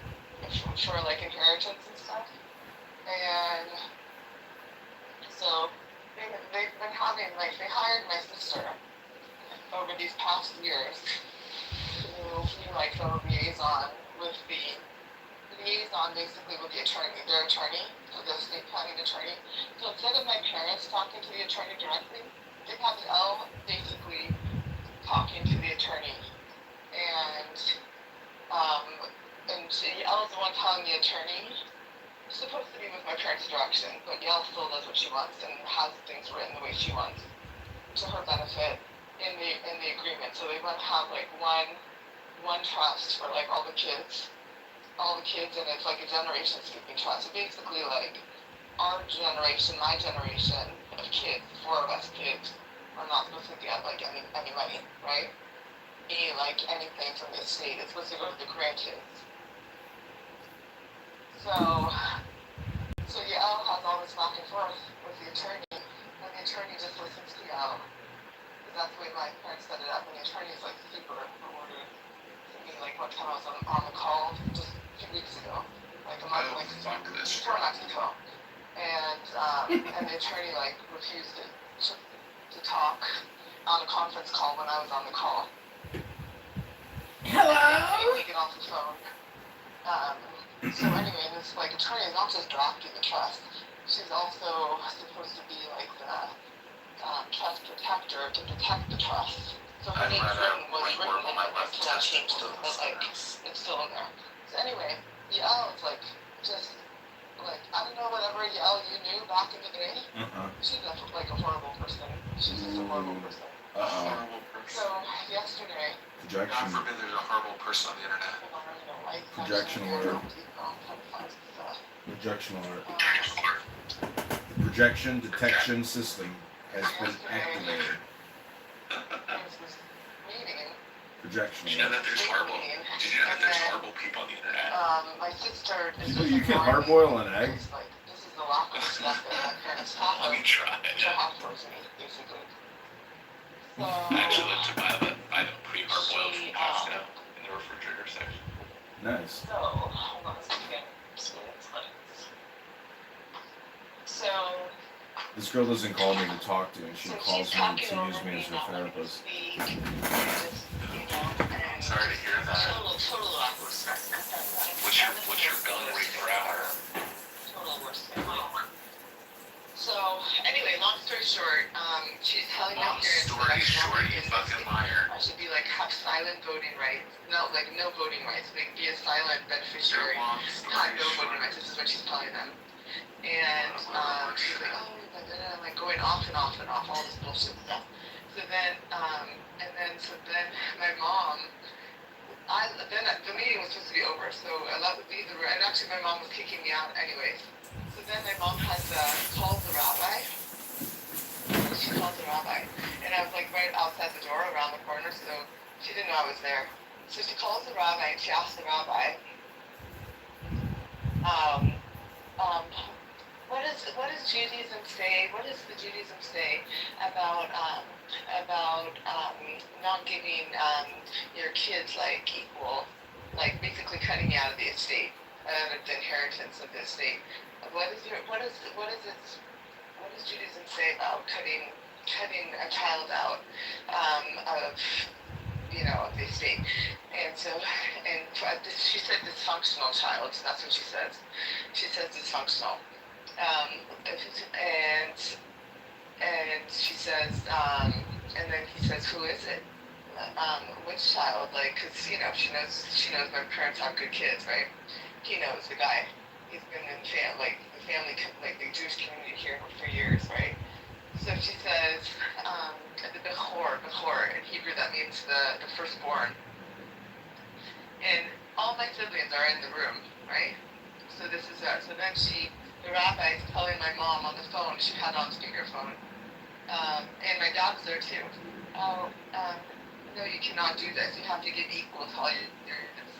for like inheritance and stuff. And so they've been having like they hired my sister over these past years to be like the liaison basically with the attorney, their attorney, so the estate planning attorney. So instead of my parents talking to the attorney directly, they have Elle basically talking to the attorney. And Elle's the one telling the attorney, supposed to be with my parents' direction, but Elle still does what she wants and has things written the way she wants to her benefit in the agreement. So they want to have like one trust for like all the kids, and it's like a generation skipping trust. So basically like our generation, my generation of kids, 4 of us kids, are not supposed to get like any money, right? Like anything from the estate. It's supposed to go to the grandkids. So Elle has all this back and forth with the attorney, and the attorney just listens to Yao. Because that's the way my parents set it up. And the attorney is like super rewarded to me. Like one time I was on the call just a few weeks ago. Like a month, like before Mexico. And the attorney like refused to talk on a conference call when I was on the call. Hello? And they get off the phone. So anyway, this like attorney is not just drafting the trust. She's also supposed to be like the trust protector to protect the trust. So her name's was written in it until I changed it, but like it's still in there. So anyway, Yael is like just like I don't know whatever Yael you knew back in the day. She's like a horrible person. She's just a horrible person. So yesterday. Projection. God forbid there's a horrible person on the internet. Projection alert. Projection alert. The projection detection system has been activated. Projection Did you know alert. that there's horrible people on the internet? My sister is You know you can hard boil an egg? Like, this is the lack of respect that my parents have Let me try. to have towards me, basically. So, I actually like to buy the pre-hard-boiled from Costco in the refrigerator section. Nice. So, hold on a second. So, This girl doesn't call me to talk to, and she so calls she's me talking to over use me me as her not wanting to therapist. speak, just, and Sorry to hear that. total lack of respect. What's your gun rate per hour? Total respect. So, anyway, long story short, she's telling my Long parents that story I should short, not you be fucking liar. I should be like have silent voting rights. No, like no voting rights. Like be a silent beneficiary. Long Have story no voting short. rights. This is what she's telling them. And she's like, oh, like going off and off and off, all this bullshit stuff. So then, so then my mom. The meeting was supposed to be over, so I let leave the room. And actually, my mom was kicking me out anyways. So then my mom calls the rabbi. She called the rabbi, and I was like right outside the door, around the corner, so she didn't know I was there. So she calls the rabbi, and she asks the rabbi, what does Judaism say? What does the Judaism say about not giving your kids like equal, like basically cutting me out of the estate, out of the inheritance of the estate? What does Judaism say about cutting a child out of the estate? And so, she said dysfunctional child. That's what she says. She says dysfunctional. And she says, and then he says, who is it? Which child? Like, cause she knows my parents have good kids, right? He knows the guy. He's been in the Jewish community here for years, right? So she says, the Bechor, in Hebrew that means the firstborn. And all my siblings are in the room, right? So this is her. So then the rabbi is telling my mom on the phone, she had on speakerphone, and my dad was there too. No, you cannot do this. You have to give equal to all your kids.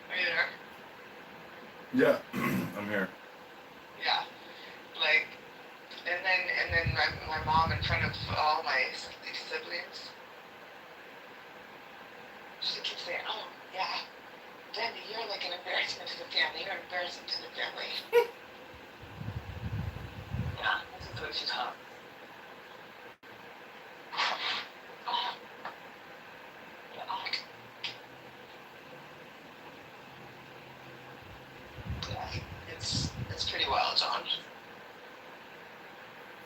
Are you there? Yeah, I'm here. Yeah. Like, and then my mom in front of all my siblings, she keeps saying, oh, yeah, Debbie, you're like an embarrassment to the family. You're embarrassing to the family. Yeah, this is what she taught. Yeah, it's pretty wild, John.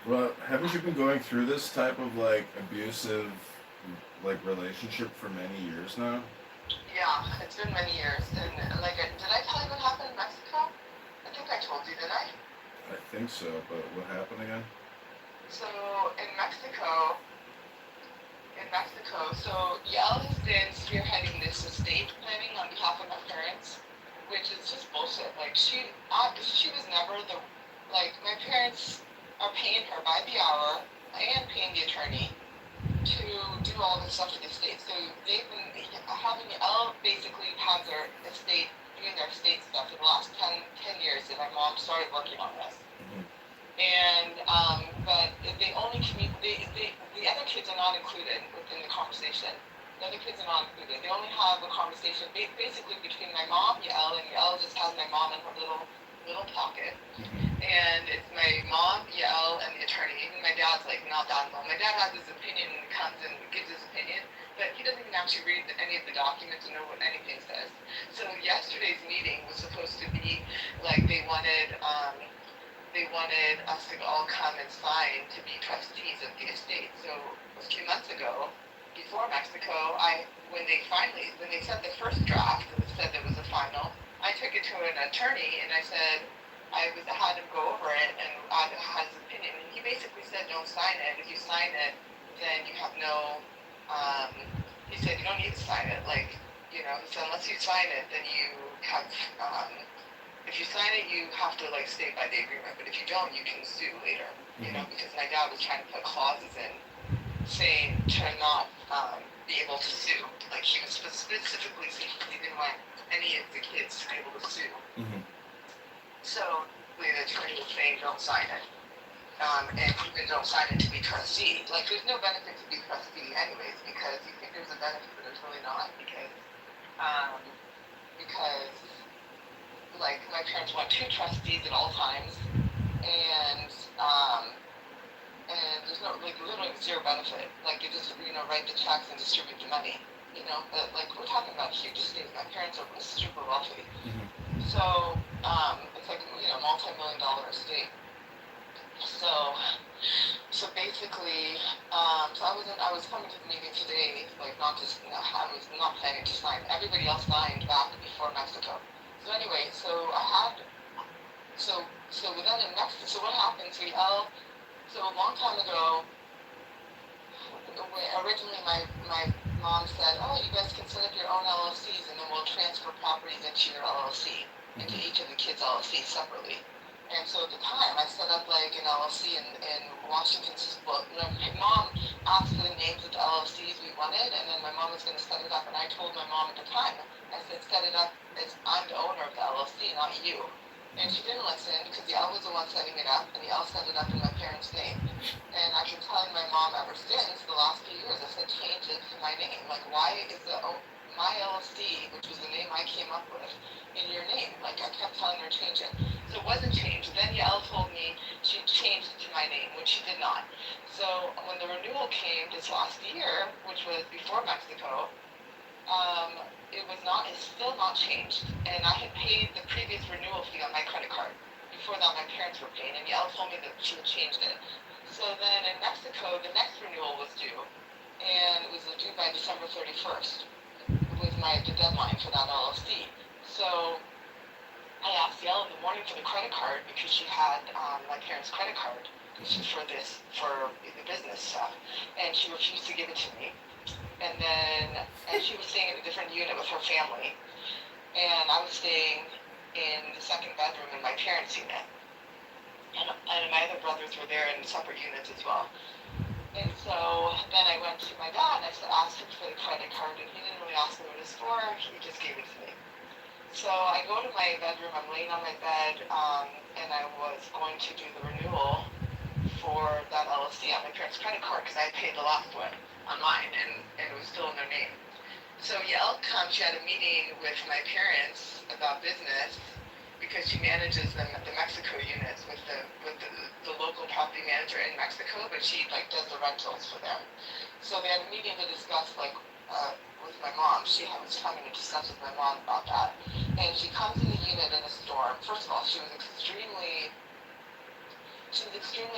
Well, haven't you been going through this type of like abusive relationship for many years now? Yeah, it's been many years. And did I tell you what happened in Mexico? I think I told you, did I? I think so, but what happened again? So in Mexico, so Yael has been spearheading this estate planning on behalf of my parents, which is just bullshit. Like she was never my parents are paying her by the hour and paying the attorney to do all this stuff with the estate. So they've been having Yael basically have their estate doing their state stuff for the last 10 years that my mom started working on this. And but they only the other kids are not included within the conversation. The other kids are not included. They only have a conversation basically between my mom, Yael, and Yael just has my mom in her little pocket. And it's my mom, Yael, and the attorney. Even my dad's like not that involved. My dad has his opinion and comes and gives his opinion, but he doesn't even actually read any of the documents and know what anything says. So yesterday's meeting was supposed to be like they wanted us to all come and sign to be trustees of the estate. So a few months ago, before Mexico, when they sent the first draft that said there was a final, I took it to an attorney and I said I had him go over it and had his opinion. And he basically said, don't sign it. If you sign it, then you have no. He said you don't need to sign it. Like he said unless you sign it, then you have. If you sign it, you have to stay by the agreement. But if you don't, you can sue later. Because my dad was trying to put clauses in saying to not be able to sue. Like he was specifically saying he didn't want any of the kids to be able to sue. So the attorney was saying don't sign it. And even don't sign it to be trustee. Like there's no benefit to be trustee anyways, because you think there's a benefit, but there's really not, because my parents want 2 trustees at all times, and there's no literally 0 benefit. Like they just write the checks and distribute the money. But we're talking about huge estates. My parents are super wealthy, so it's multi-million-dollar estate. So basically, I was coming to the meeting today, I was not planning to sign. Everybody else signed back before Mexico. So anyway, so then in Mexico, so what happened? So a long time ago, originally my mom said, oh, you guys can set up your own LLCs and then we'll transfer properties into your LLC, into each of the kids' LLCs separately. And so at the time, I set up an LLC in Washington. Well, my mom asked for the names of the LLCs we wanted, and then my mom was going to set it up. And I told my mom at the time, I said, set it up as I'm the owner of the LLC, not you. And she didn't listen because Yael was the one setting it up, and Yael set it up in my parents' name. And I've been telling my mom ever since the last few years, I said, change it to my name. Why is my LLC, which was the name I came up with, in your name? I kept telling her change it. So it wasn't changed. Then Yael told me she changed it to my name, which she did not. So when the renewal came this last year, which was before Mexico, it's still not changed. And I had paid the previous renewal fee on my credit card. Before that, my parents were paying, and Yael told me that she had changed it. So then in Mexico, the next renewal was due, and it was due by December 31st. Was the deadline for that LLC. So I asked Yael in the morning for the credit card because she had my parents' credit card for the business stuff, and she refused to give it to me. And she was staying in a different unit with her family, and I was staying in the second bedroom in my parents' unit, and my other brothers were there in separate units as well. And so then I went to my dad and I asked him for the credit card, and he didn't really ask me what it was for, he just gave it to me. So I go to my bedroom, I'm laying on my bed, and I was going to do the renewal for that LLC on my parents' credit card because I had paid the last one on mine, and it was still in their name. So Yael comes, she had a meeting with my parents about business, because she manages the Mexico units with the local property manager in Mexico, but she does the rentals for them. So they had a meeting to discuss with my mom. She was coming to discuss with my mom about that, and she comes in the unit in a storm. First of all, she was extremely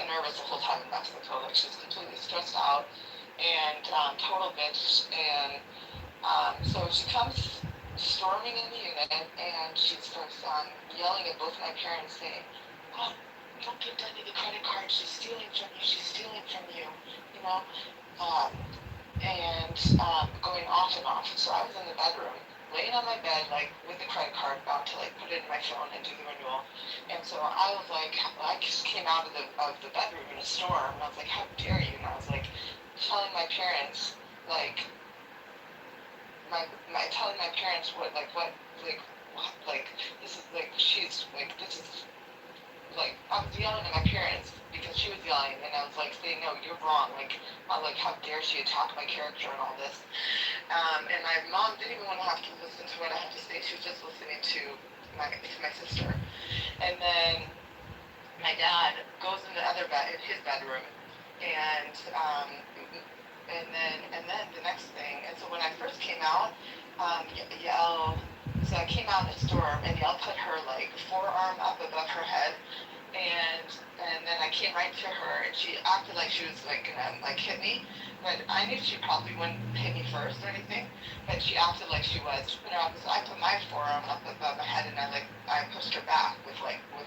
nervous the whole time in Mexico. She was completely stressed out and total bitch. And so she comes storming in the unit, and she starts yelling at both my parents, saying, oh, don't give Dundee the credit card, she's stealing from you, and going off and off. So I was in the bedroom, laying on my bed, with the credit card, about to put it in my phone and do the renewal. And so I was I just came out of the bedroom in a storm, and I was how dare you? And I was telling my parents, telling my parents like, this is like, she's like, this is like, I was yelling at my parents because she was yelling, and I was like saying, no, you're wrong. Like, how dare she attack my character and all this. And my mom didn't even want to have to listen to what I had to say. She was just listening to my sister. And then my dad goes in in his bedroom, and then the next thing. And so when I first came out, Yael. So I came out in a storm, and Yael put her like forearm up above her head, and then I came right to her, and she acted like she was like gonna like hit me, but I knew she probably wouldn't hit me first or anything, but she acted like she was. You know, I put my forearm up above my head, and I pushed her back with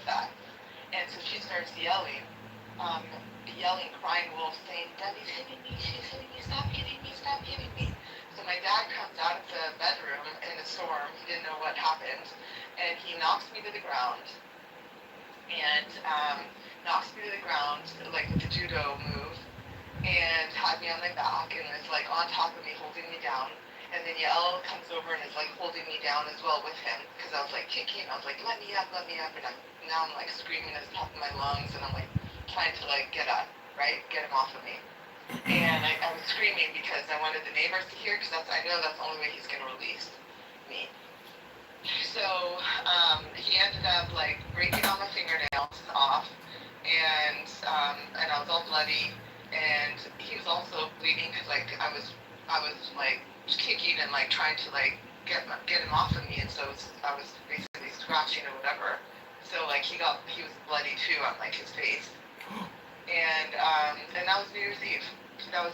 that, and so she starts yelling, crying wolf, saying, "Debbie's hitting me, she's hitting me, stop hitting me, stop hitting me." So my dad comes out of the bedroom in a storm. He didn't know what happened, and he knocks me to the ground, and like with the judo move, and had me on my back and is like on top of me, holding me down. And then Yael comes over and is like holding me down as well with him, because I was like kicking. I was like, let me up, and now I'm like screaming at the top of my lungs, and I'm like trying to like get up, right, get him off of me. And I was screaming because I wanted the neighbors to hear, because I know that's the only way he's gonna release me. So he ended up like breaking all my fingernails off, and I was all bloody, and he was also bleeding because like I was like kicking and like trying to like get him off of me, and so I was basically scratching or whatever. So like he was bloody too on like his face, and that was New Year's Eve. That was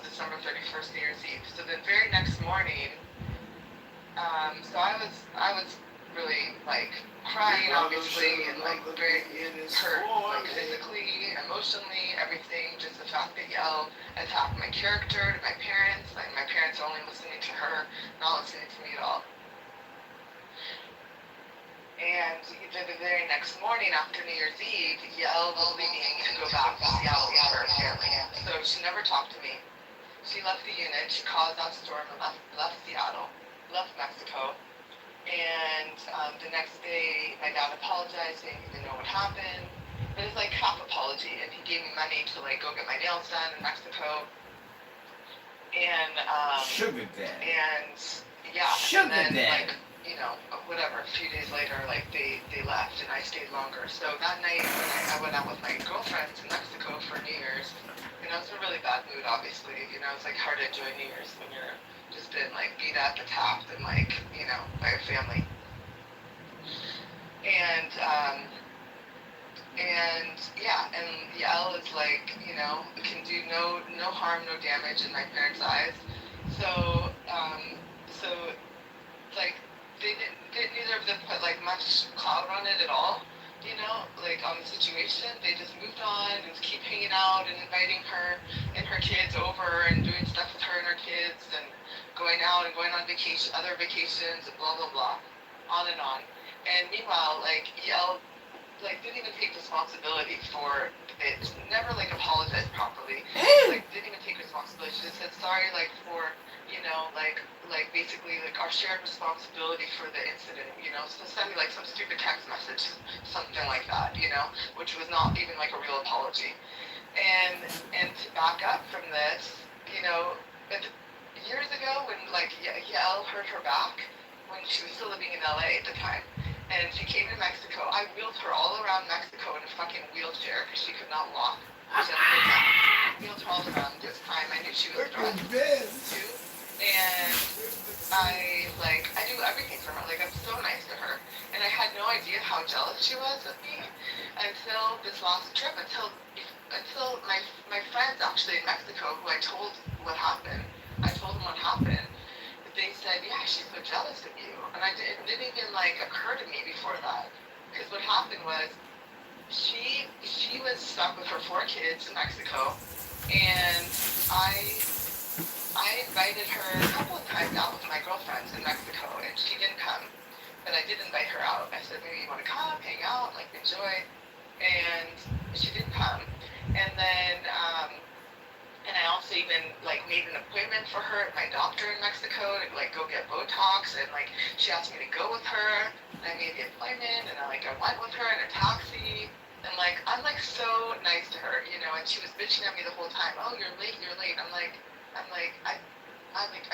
December 31st, New Year's Eve. So the very next morning. So I was really like crying, obviously, and like very hurt, like physically, emotionally, everything. Just the fact that Yael attacked my character to my parents, like my parents are only listening to her, not listening to me at all. And the very next morning after New Year's Eve, Yael was leaving to go back to Seattle with her family. So she never talked to me. She left the unit, she caused that storm and left Seattle. Left Mexico, and the next day my dad apologized, saying he didn't know what happened, but it's like half apology, and he gave me money to like go get my nails done in Mexico, and Sugar dad. and yeah, Sugar and then dad. like whatever, a few days later, like they left, and I stayed longer. So that night when I went out with my girlfriends in Mexico for New Year's, I was in a really bad mood, obviously. It's like hard to enjoy New Year's when you're just been like beat up, attacked, and like by your family. And yeah, and Yael is like can do no harm, no damage in my parents' eyes. So like neither of them put like much cloud on it at all. Like on the situation, they just moved on and keep hanging out and inviting her and her kids over and doing stuff with her and her kids and going out and going on other vacations and blah blah blah, on and on. And meanwhile, like Yael, like didn't even take responsibility for it. Never like apologized properly. Like didn't even take responsibility. She just said sorry, like for like basically like our shared responsibility for the incident. So send me like some stupid text message, something like that. Which was not even like a real apology. And to back up from this, years ago when like Yael hurt her back when she was still living in LA at the time, and she came to Mexico, I wheeled her all around Mexico in a fucking wheelchair because she could not walk. She had a good time. Wheeled her all around. This time I knew she was dressed too, and I do everything for her. Like I'm so nice to her, and I had no idea how jealous she was of me until this last trip. Until my friends actually in Mexico, who I told what happened. I told them what happened. They said, yeah, she's so jealous of you. And it didn't even like occur to me before that. Because what happened was she was stuck with her 4 kids in Mexico, and I invited her a couple of times out with my girlfriends in Mexico, and she didn't come. But I did invite her out. I said, maybe you want to come, hang out, like enjoy. And she didn't come. And then And I also even like made an appointment for her at my doctor in Mexico to like go get Botox, and like she asked me to go with her. And I made the appointment, and I went with her in a taxi, and like I'm like so nice to her, you know. And she was bitching at me the whole time. Oh, you're late, you're late. I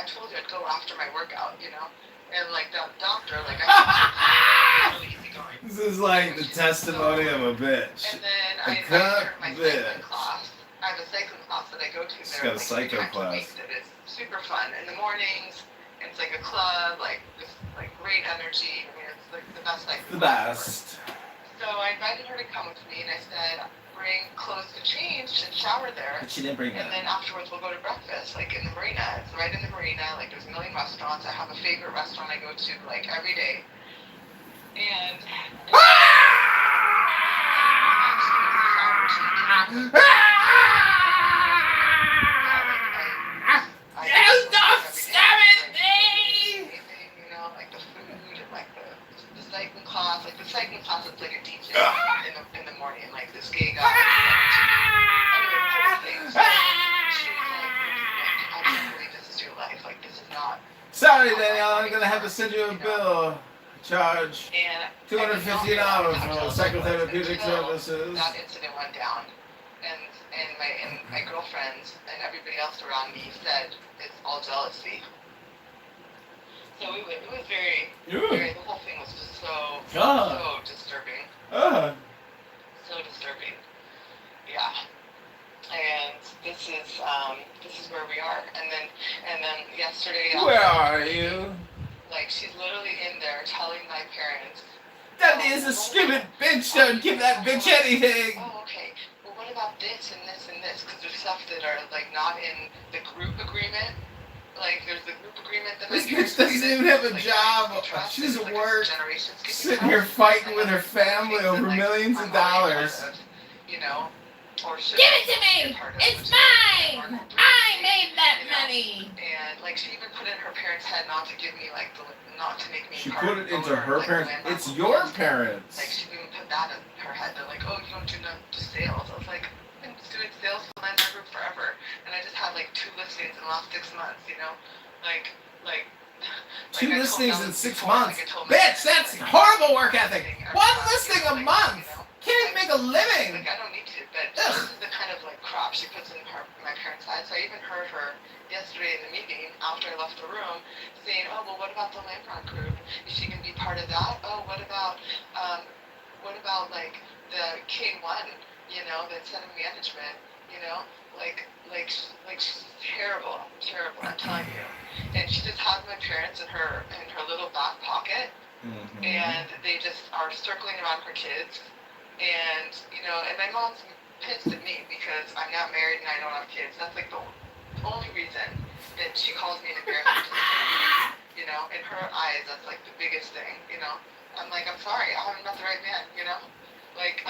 told you I'd go after my workout, you know. And like the doctor, like I really easygoing. This is like the testimony of a bitch. And then A I cunt started my bitch. cycling class. I have a cycling class that I go to She's there got a like 3 cycle times a class. week that is super fun in the mornings. It's like a club, like with like great energy. I mean, it's like the best cycling The class ever. best. So I invited her to come with me, and I said, bring clothes to change and shower there. But she didn't bring And that. then afterwards we'll go to breakfast, like in the marina. It's right in the marina. Like there's a million restaurants. I have a favorite restaurant I go to like every day. And you know, like the food and like the cycling class. Like the cycling class, it's like a DJ in the morning, like this gay guy. Anyway, the whole thing. So she was like, I can't believe this is your life. Like this is not. Sorry, Danielle, I'm gonna have to send you a bill. Charge And $250 for psychotherapeutic services. that incident went down, and my girlfriends and everybody else around me said it's all jealousy. So it was very, the whole thing was just so disturbing. So disturbing. Yeah. And this is where we are. And then yesterday. Where are you? Like she's literally in there telling my parents. That is a stupid bitch. Don't give that bitch anything. Oh, okay. Well, what about this and this and this? Because there's stuff that are like not in the group agreement. Like there's the group agreement that This bitch doesn't even have a job. She's at work, sitting here fighting with her family over millions of dollars. You know. Give it to me! It's mine! I made that money! And like she even put it in her parents' head not to give me like not to make me. She put it into her parents. It's your parents. Like she even put that in her head. They're like, oh, you don't do sales. I was like, I've been doing sales for Landmark Group forever, and I just had like 2 listings in the last 6 months. You know, like. 2 listings in 6 months. Bitch, that's horrible work ethic. 1 listing a month. Can't make a living. Like I don't need to, but this is the kind of like crap she puts in my parents' head. So I even heard her yesterday in the meeting after I left the room saying, "Oh, well, what about the Landmark Group? Is she gonna be part of that? Oh, what about like the K1? You know, the incentive management. You know, like she's terrible. I'm telling you. And she just has my parents in her little back pocket, and they just are circling around her kids." And, you know, and my mom's pissed at me because I'm not married and I don't have kids. That's like the only reason that she calls me an embarrassment to the family. You know, in her eyes, that's like the biggest thing, you know. I'm like, I'm sorry, I haven't met the right man, you know. Like,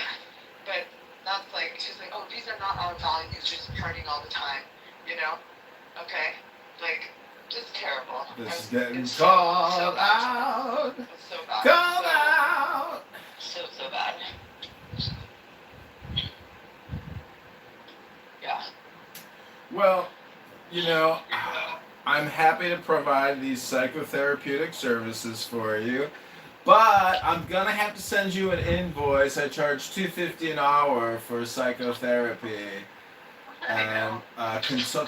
but that's like, she's like, oh, these are not our values, just partying all the time, you know. Okay, like, just terrible. This is getting called out. It's so bad. Called out. So bad. Yeah. Well, you know, I'm happy to provide these psychotherapeutic services for you, but I'm gonna have to send you an invoice. I charge $250 an hour for psychotherapy and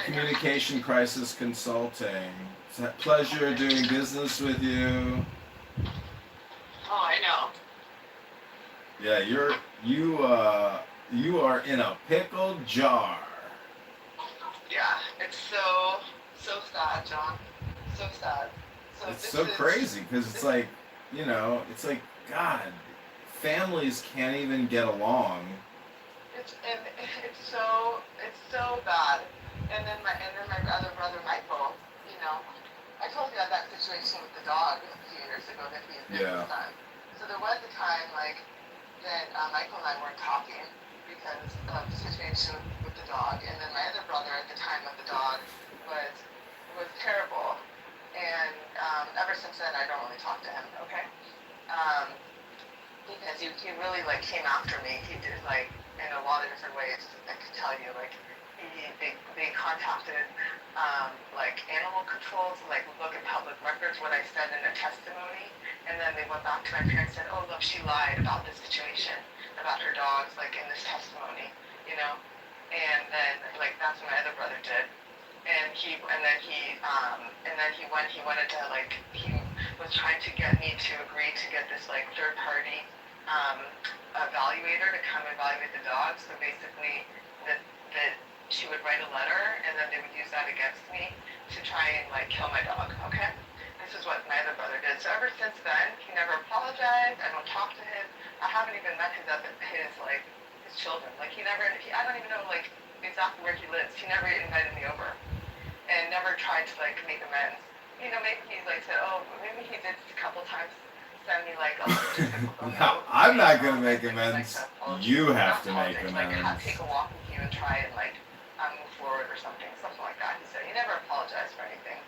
communication crisis consulting. It's a pleasure doing business with you. Oh, I know. Yeah, you are in a pickled jar. Yeah, it's so sad, John. So sad. It's so crazy because it's like, you know, it's like, God, families can't even get along. It's so bad. And then my other brother Michael, you know, I told you about that situation with the dog a few years ago that he had bitten his son. So there was a time like that Michael and I weren't talking because of the situation with the dog, and then my other brother at the time of the dog was terrible, and ever since then I don't really talk to him. Okay, because he really like came after me. He did like in a lot of different ways. I could tell you like they contacted like animal control to like look at public records what I said in a testimony, and then they went back to my parents and said, oh look, she lied about this situation about her dogs like in this testimony, you know, and then like that's what my other brother did, and then he wanted to like he was trying to get me to agree to get this like third party evaluator to come evaluate the dogs. So basically, that she would write a letter, and then they would use that against me to try and like kill my dog. Okay, this is what my other brother did. So ever since then, he never apologized. I don't talk to him. I haven't even met his children. Like I don't even know like exactly where he lives. He never invited me over, and never tried to like make amends. You know, maybe he like said, oh, maybe he did a couple times send me like a No, I'm not gonna make amends. You have to make like amends. take a walk with you and try and like move forward or something like that. He said he never apologized for anything.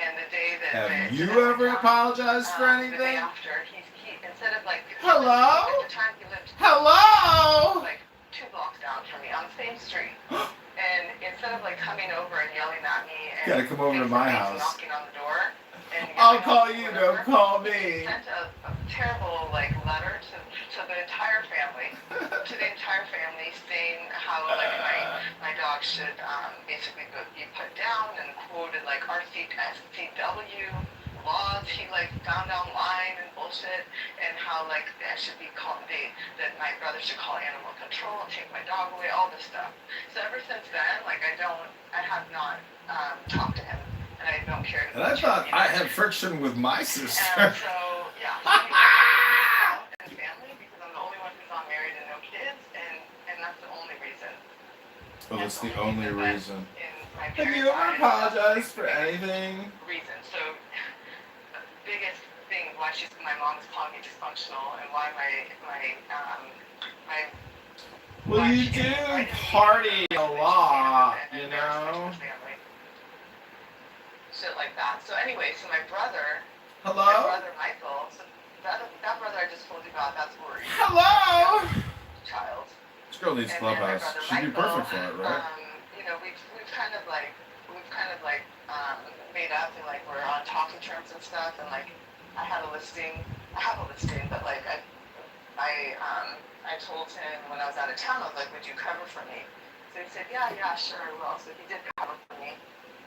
And the day that Have you ever apologized for the day anything? after, he instead of like Hello? at the time he lived Hello? like 2 blocks down from me on the same street. And instead of like coming over and yelling at me and You gotta come over to my house. knocking on the door, and I'll call you, don't call he me. sent a terrible like letter to the entire family, saying how like my dog should basically be put down, and quoted like RCW laws he like found online and bullshit, and how like that should be called that my brother should call animal control and take my dog away, all this stuff. So ever since then, like I have not talked to him, and I don't care. And I thought I had friction with my sister. And so yeah, and family, because I'm the only one who's not married and no kids, and that's the only reason. Well, that's the only reason. Have you ever apologized for anything? Reason. So the biggest thing why my mom is calling me dysfunctional, and why my Well, you do party a lot, you know? Shit like that. So anyway, so my brother Hello? Michael, so that brother I just told you about, that's Uri. Hello? Child. This girl needs And Clubhouse. my brother She'd be Michael, perfect for it, right? You know, we've kind of like made up, and like we're on talking terms and stuff, and like I have a listing, but like I told him when I was out of town, I was like, would you cover for me? So he said, yeah, sure I will. So he did cover for me.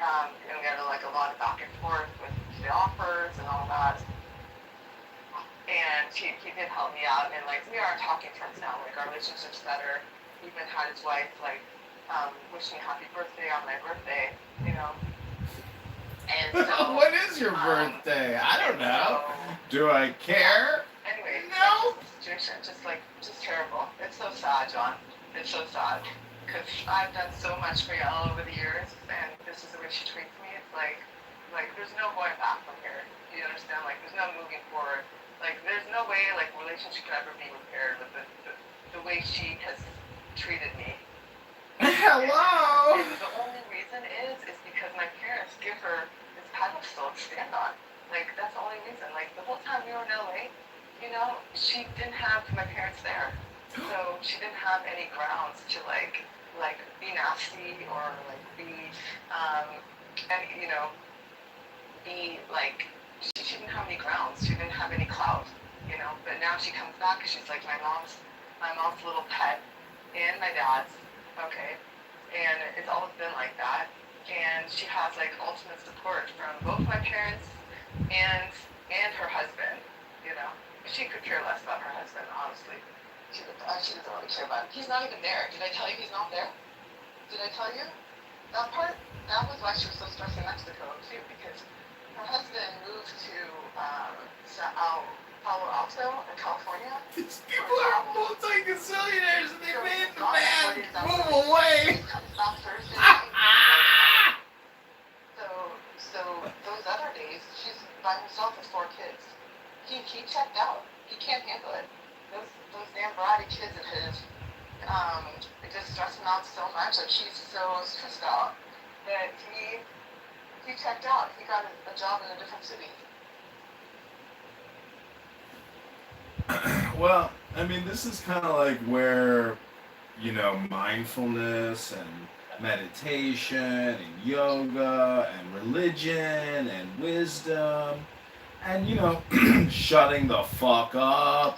And we had like a lot of back and forth with the offers and all that. And he did help me out, and like we are on talking terms now, like our relationship's better. He even had his wife like wish me happy birthday on my birthday, you know. And so, When is your birthday? I don't know. Do I care? Anyway, No. Situation just terrible. It's so sad, John. It's so sad, because I've done so much for you all over the years, and this is the way she treats me. It's like there's no going back from here. You understand? Like there's no moving forward. Like there's no way like relationship could ever be repaired with the way she has treated me. Hello? And the only reason is because my parents give her this pedestal to stand on. Like that's the only reason. Like the whole time we were in LA, you know, she didn't have my parents there, so she didn't have any grounds to like be nasty or like be and you know be like she didn't have any grounds. She didn't have any clout, you know. But now she comes back and she's like my mom's little pet and my dad's. Okay, and it's always been like that, and she has like ultimate support from both my parents and her husband. You know, she could care less about her husband, honestly. She doesn't really care about him. He's not even there. Did I tell you he's not there? Did I tell you that part? That was why she was so stressed in Mexico too, because her husband moved to Palo Alto in California. These people are multi-gazillionaires and they made the man move away. So those other days, she's by herself with 4 kids. He checked out. He can't handle it. Those damn bratty kids of his, it just stressed him out so much. Like she's so stressed out that he checked out. He got a job in a different city. Well, I mean, this is kind of like where, you know, mindfulness and meditation and yoga and religion and wisdom and, shutting the fuck up,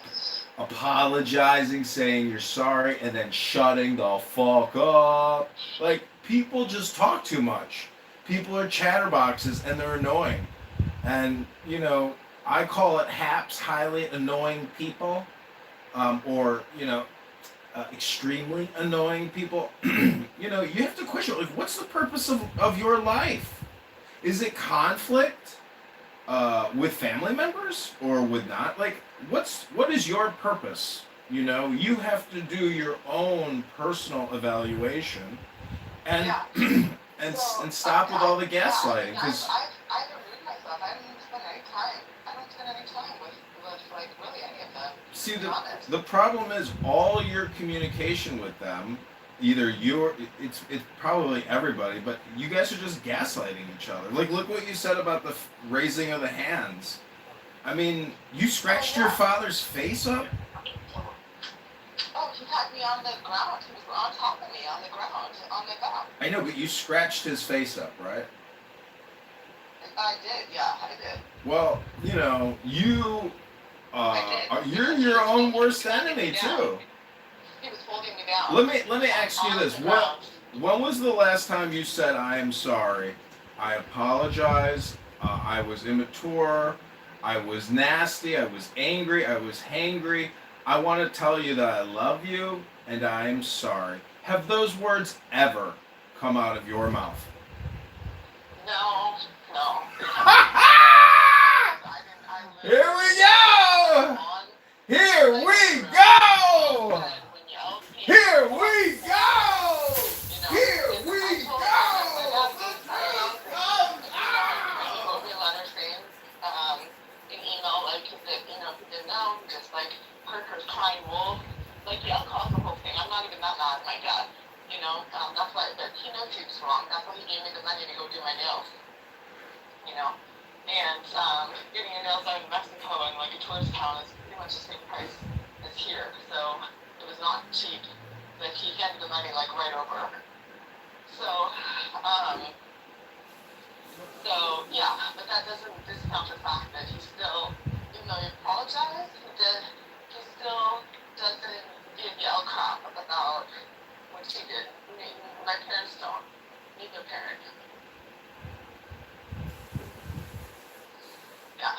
apologizing, saying you're sorry, and then shutting the fuck up. Like, people just talk too much. People are chatterboxes and they're annoying. And, I call it HAPs, highly annoying people, or, extremely annoying people. You have to question, like, what's the purpose of your life? Is it conflict with family members or with not? Like, what is your purpose? You have to do your own personal evaluation and Yeah. and stop with all the gaslighting. Because I've removed myself. I don't even spend any time. I don't spend any time with like really any of them. see, To be honest. the problem is all your communication with them. Either it's probably everybody, but you guys are just gaslighting each other. Like, look what you said about the raising of the hands. I mean, you scratched your father's face up. Oh, he had me on the ground. He was on top of me on the ground, on my back. I know, but you scratched his face up, right? I did, yeah, I did. Well, you're your own worst enemy too. He was holding me down. Let me ask you this: when was the last time you said I am sorry? I apologize. I was immature. I was nasty. I was angry. I was hangry. I want to tell you that I love you and I am sorry. Have those words ever come out of your mouth? No. Here we go! Here we go! Here we go! Here we go! An email, like, he didn't know, just like, heard her crying wolf. Like, yeah, I'll cause the whole thing. I'm not even that mad at my dad. That's why, but he knows he was wrong. That's why he gave me the money to go do my nails. And getting your nails done in Mexico and like a tourist town is pretty much the same price as here. So it was not cheap. But he handed the money like right over. So yeah, but that doesn't discount the fact that he still, even though he apologized, he still doesn't yell crap about what he did. I mean, my parents don't. Neither parent. Yeah.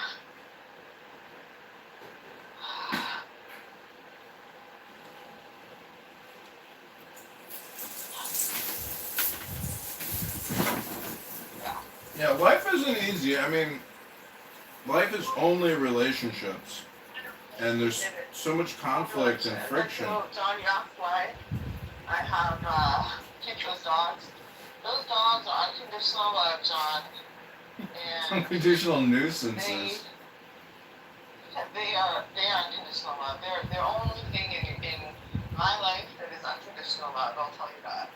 Yeah, life isn't easy. I mean, life is only relationships. And there's so much conflict and friction. So, John, you asked why I have keep those dogs. Those dogs are unconditional love, John. And Unconditional nuisances. they are unconditional love. They're the only thing in my life that is unconditional love. I'll tell you that.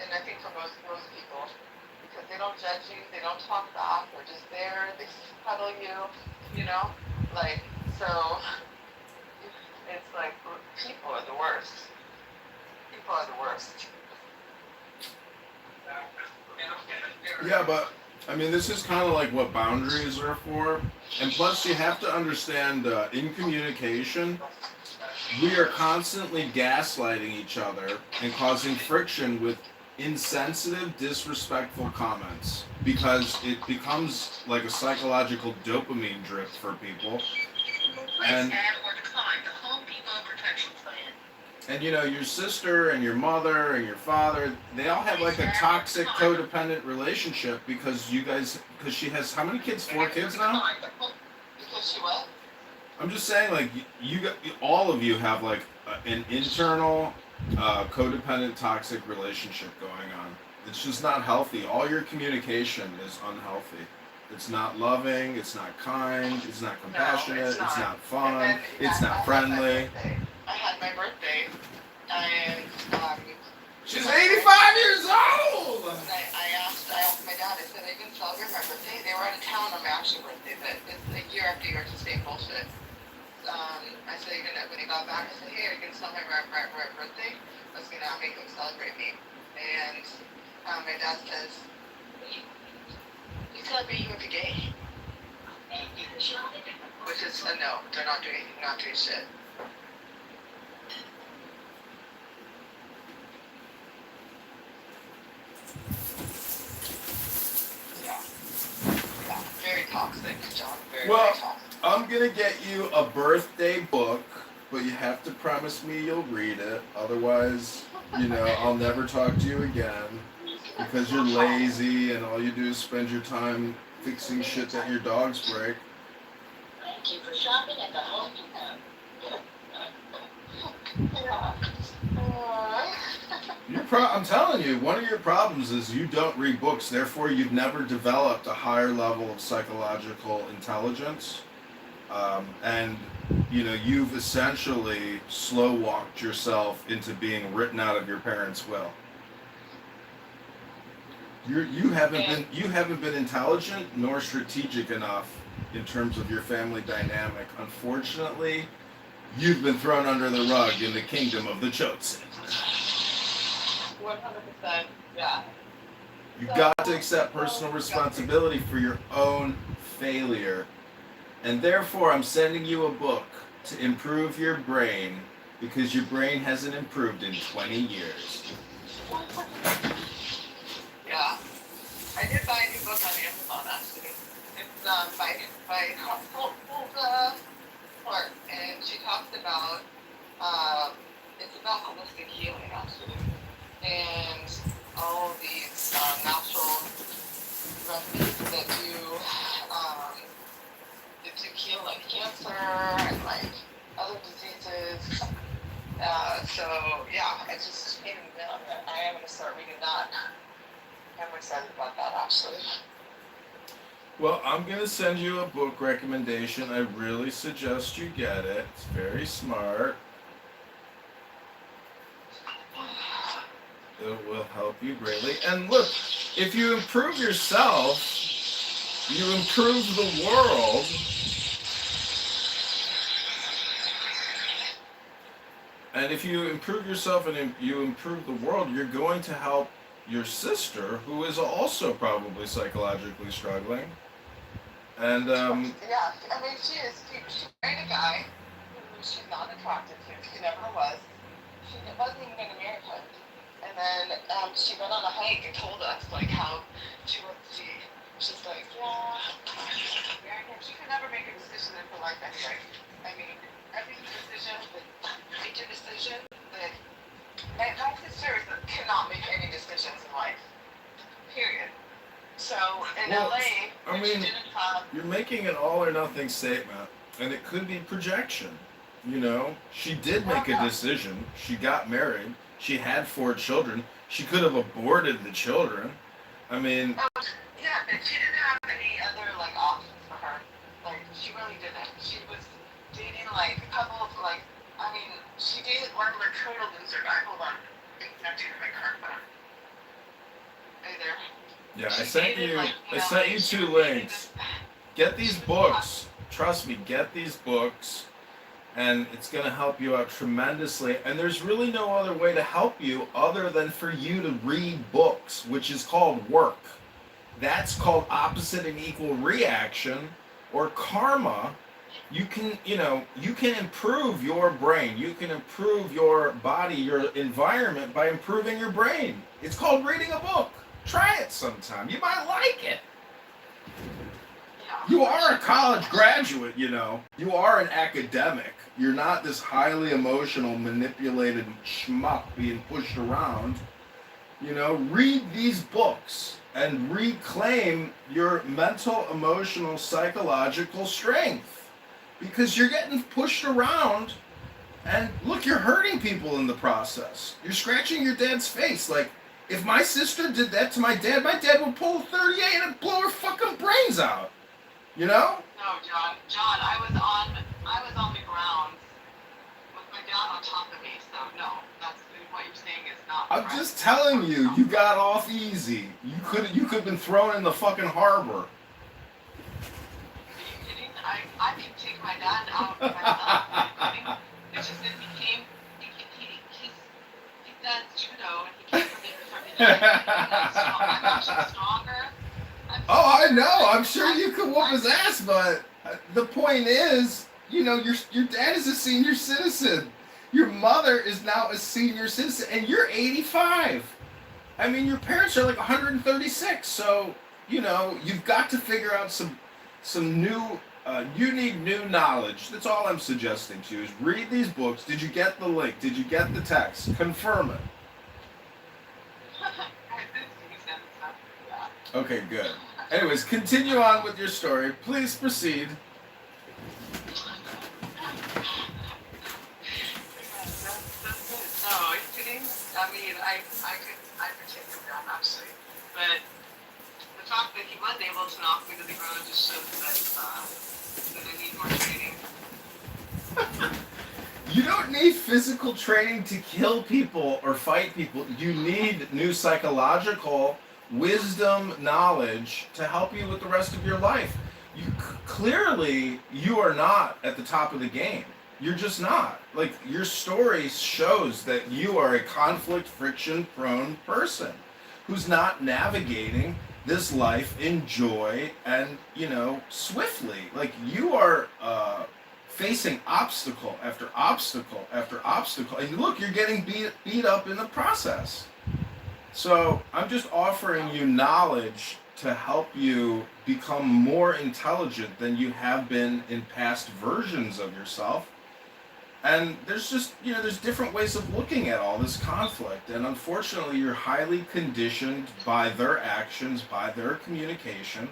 And I think for most people, because they don't judge you, they don't talk back. They're just there. They cuddle you. Like, so. It's like people are the worst. People are the worst. Yeah, but I mean, this is kind of like what boundaries are for. And plus, you have to understand in communication, we are constantly gaslighting each other and causing friction with insensitive, disrespectful comments because it becomes like a psychological dopamine drip for people. And your sister and your mother and your father, they all have like a toxic codependent relationship because she has how many kids? 4 kids now? Because she what? I'm just saying, like, all of you have like an internal codependent toxic relationship going on. It's just not healthy. All your communication is unhealthy. It's not loving, it's not kind, it's not compassionate, it's not fun, it's not friendly. I had my birthday, and she's 85 years old! I asked my dad, I said, I didn't celebrate my birthday. They were out of town on my actual birthday, but it's like year after year, it's the same bullshit. I said, when he got back, I said, hey, are you going to celebrate my birthday? I was going to make him celebrate me. And my dad says, he's gonna beat you if you're gay. Which is a no. They're not doing shit. Yeah. Yeah. Very toxic, John. Very toxic. I'm gonna get you a birthday book, but you have to promise me you'll read it. Otherwise, I'll never talk to you again because you're lazy and all you do is spend your time fixing shit that your dogs break. Thank you for shopping at the Home Depot. I'm telling you, one of your problems is you don't read books. Therefore, you've never developed a higher level of psychological intelligence. And you've essentially slow walked yourself into being written out of your parents' will. You haven't been intelligent nor strategic enough in terms of your family dynamic. Unfortunately, you've been thrown under the rug in the kingdom of the Chosen. 100%, yeah. You got to accept personal responsibility for your own failure. And therefore, I'm sending you a book to improve your brain because your brain hasn't improved in 20 years. Yeah. I did buy a new book on Amazon, actually. It's by Hulda Clark, and she talks about, it's about holistic healing, actually. And all of these natural remedies that do heal like cancer and like other diseases. So yeah, I just came down that I am gonna start reading that. I'm excited about that actually. Well, I'm going to send you a book recommendation. I really suggest you get it. It's very smart. It will help you greatly. And look, if you improve yourself, you improve the world. And if you improve yourself and you improve the world, you're going to help your sister, who is also probably psychologically struggling. And yeah, I mean she married a guy who she's not attracted to. She never was. She wasn't even gonna marry him. And then she went on a hike and told us like how she's like, yeah, marry him. She could never make a decision in her life anyway. I mean, every decision major decision that my sister cannot make any decisions in life. Period. So in LA, I mean, she didn't have. You're making an all or nothing statement, and it could be projection. She did make a decision. She got married. She had 4 children. She could have aborted the children. I mean. Yeah, but she didn't have any other like options for her. Like she really didn't. She was dating like a couple of like. I mean, she dated one of the turtle loser guy. Hold on. I'm connecting to my current phone. Are you there? Yeah, I sent you 2 links. Get these books. Trust me, get these books. And it's going to help you out tremendously. And there's really no other way to help you other than for you to read books, which is called work. That's called opposite and equal reaction or karma. You can improve your brain. You can improve your body, your environment by improving your brain. It's called reading a book. Try it sometime. You might like it. You are a college graduate, You are an academic. You're not this highly emotional, manipulated schmuck being pushed around. Read these books and reclaim your mental, emotional, psychological strength. Because you're getting pushed around, and look, you're hurting people in the process. You're scratching your dad's face. Like, if my sister did that to my dad would pull a 38 and blow her fucking brains out. No, John, I was on the ground with my dad on top of me, so no, that's what you're saying is not I'm correct. just telling you, you got off easy. You could have been thrown in the fucking harbor. Are you kidding? I can take my dad out myself. Are you kidding? It's just that he does judo and he came from the I'm actually stronger. Oh, I know. I'm sure you could whoop his ass, but the point is, your dad is a senior citizen. Your mother is now a senior citizen, and you're 85. I mean, your parents are like 136. So, you've got to figure out some new. You need new knowledge. That's all I'm suggesting to you is read these books. Did you get the link? Did you get the text? Confirm it. Okay, good. Anyways, continue on with your story. Please proceed. No, are you kidding? I mean, I could take him down actually, but the fact that he was able to knock me to the ground just shows that I need more training. You don't need physical training to kill people or fight people. You need new psychological wisdom, knowledge to help you with the rest of your life. Clearly, you are not at the top of the game. You're just not. Like, your story shows that you are a conflict, friction-prone person who's not navigating this life in joy and, swiftly. Like, you are facing obstacle after obstacle after obstacle. And look, you're getting beat up in the process. So I'm just offering you knowledge to help you become more intelligent than you have been in past versions of yourself. And there's just, there's different ways of looking at all this conflict. And unfortunately, you're highly conditioned by their actions, by their communication,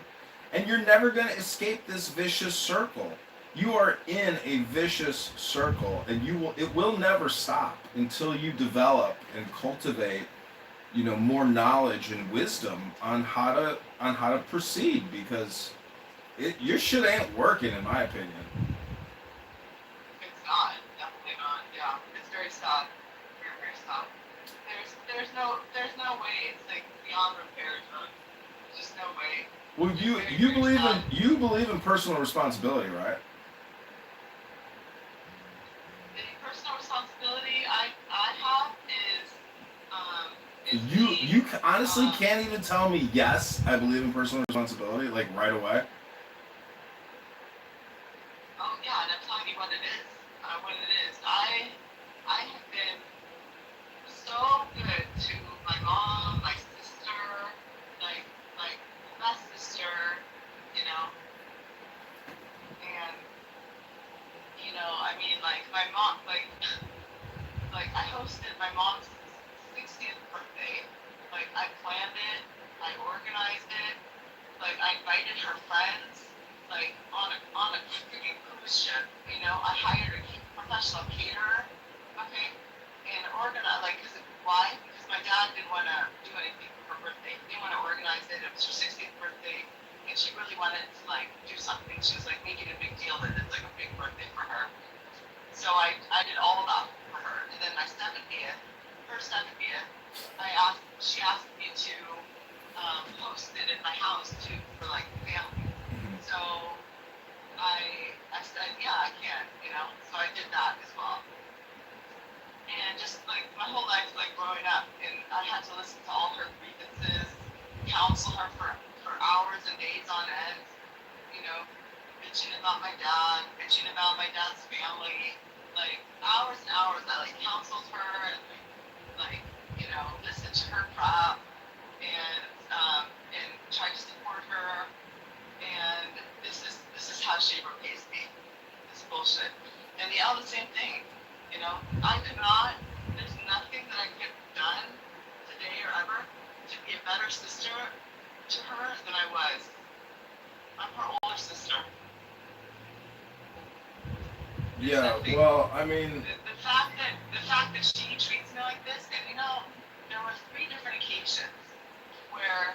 and you're never going to escape this vicious circle. You are in a vicious circle, and it will never stop until you develop and cultivate more knowledge and wisdom on how to proceed, because your shit ain't working, in my opinion. It's not, definitely not. Yeah, it's very sad, very very sad. There's no way. It's like beyond repair, John. There's just no way. Well, you believe in personal responsibility, right? The personal responsibility I have is You honestly can't even tell me, yes, I believe in personal responsibility, like right away. Oh yeah, and I'm telling you what it is. I have been so good to my mom, my sister, like my best sister, and I mean, like my mom, like I hosted my mom's 60th birthday. Like, I planned it, I organized it, like I invited her friends, like on a freaking cruise ship. I hired a professional caterer, okay, and organized, like, why? Because my dad didn't want to do anything for her birthday. He didn't want to organize it. It was her 60th birthday, and she really wanted to like do something. She was like making a big deal that it's like a big birthday for her. So I did all of that for her. And then my 70th, her 70th, she asked me to host it in my house too for like family. So I said, yeah, I can, so I did that as well. And just like my whole life, like growing up, and I had to listen to all her grievances, counsel her for hours and days on end, bitching about my dad, bitching about my dad's family, like hours and hours. I like counseled her and like listened to her crap and tried to support her. And this is how she repays me. This bullshit. And the same thing. I could not. There's nothing that I could have done today or ever to be a better sister to her than I was. I'm her older sister. Yeah, well, I mean, the fact that she treats me like this, and there were 3 different occasions where,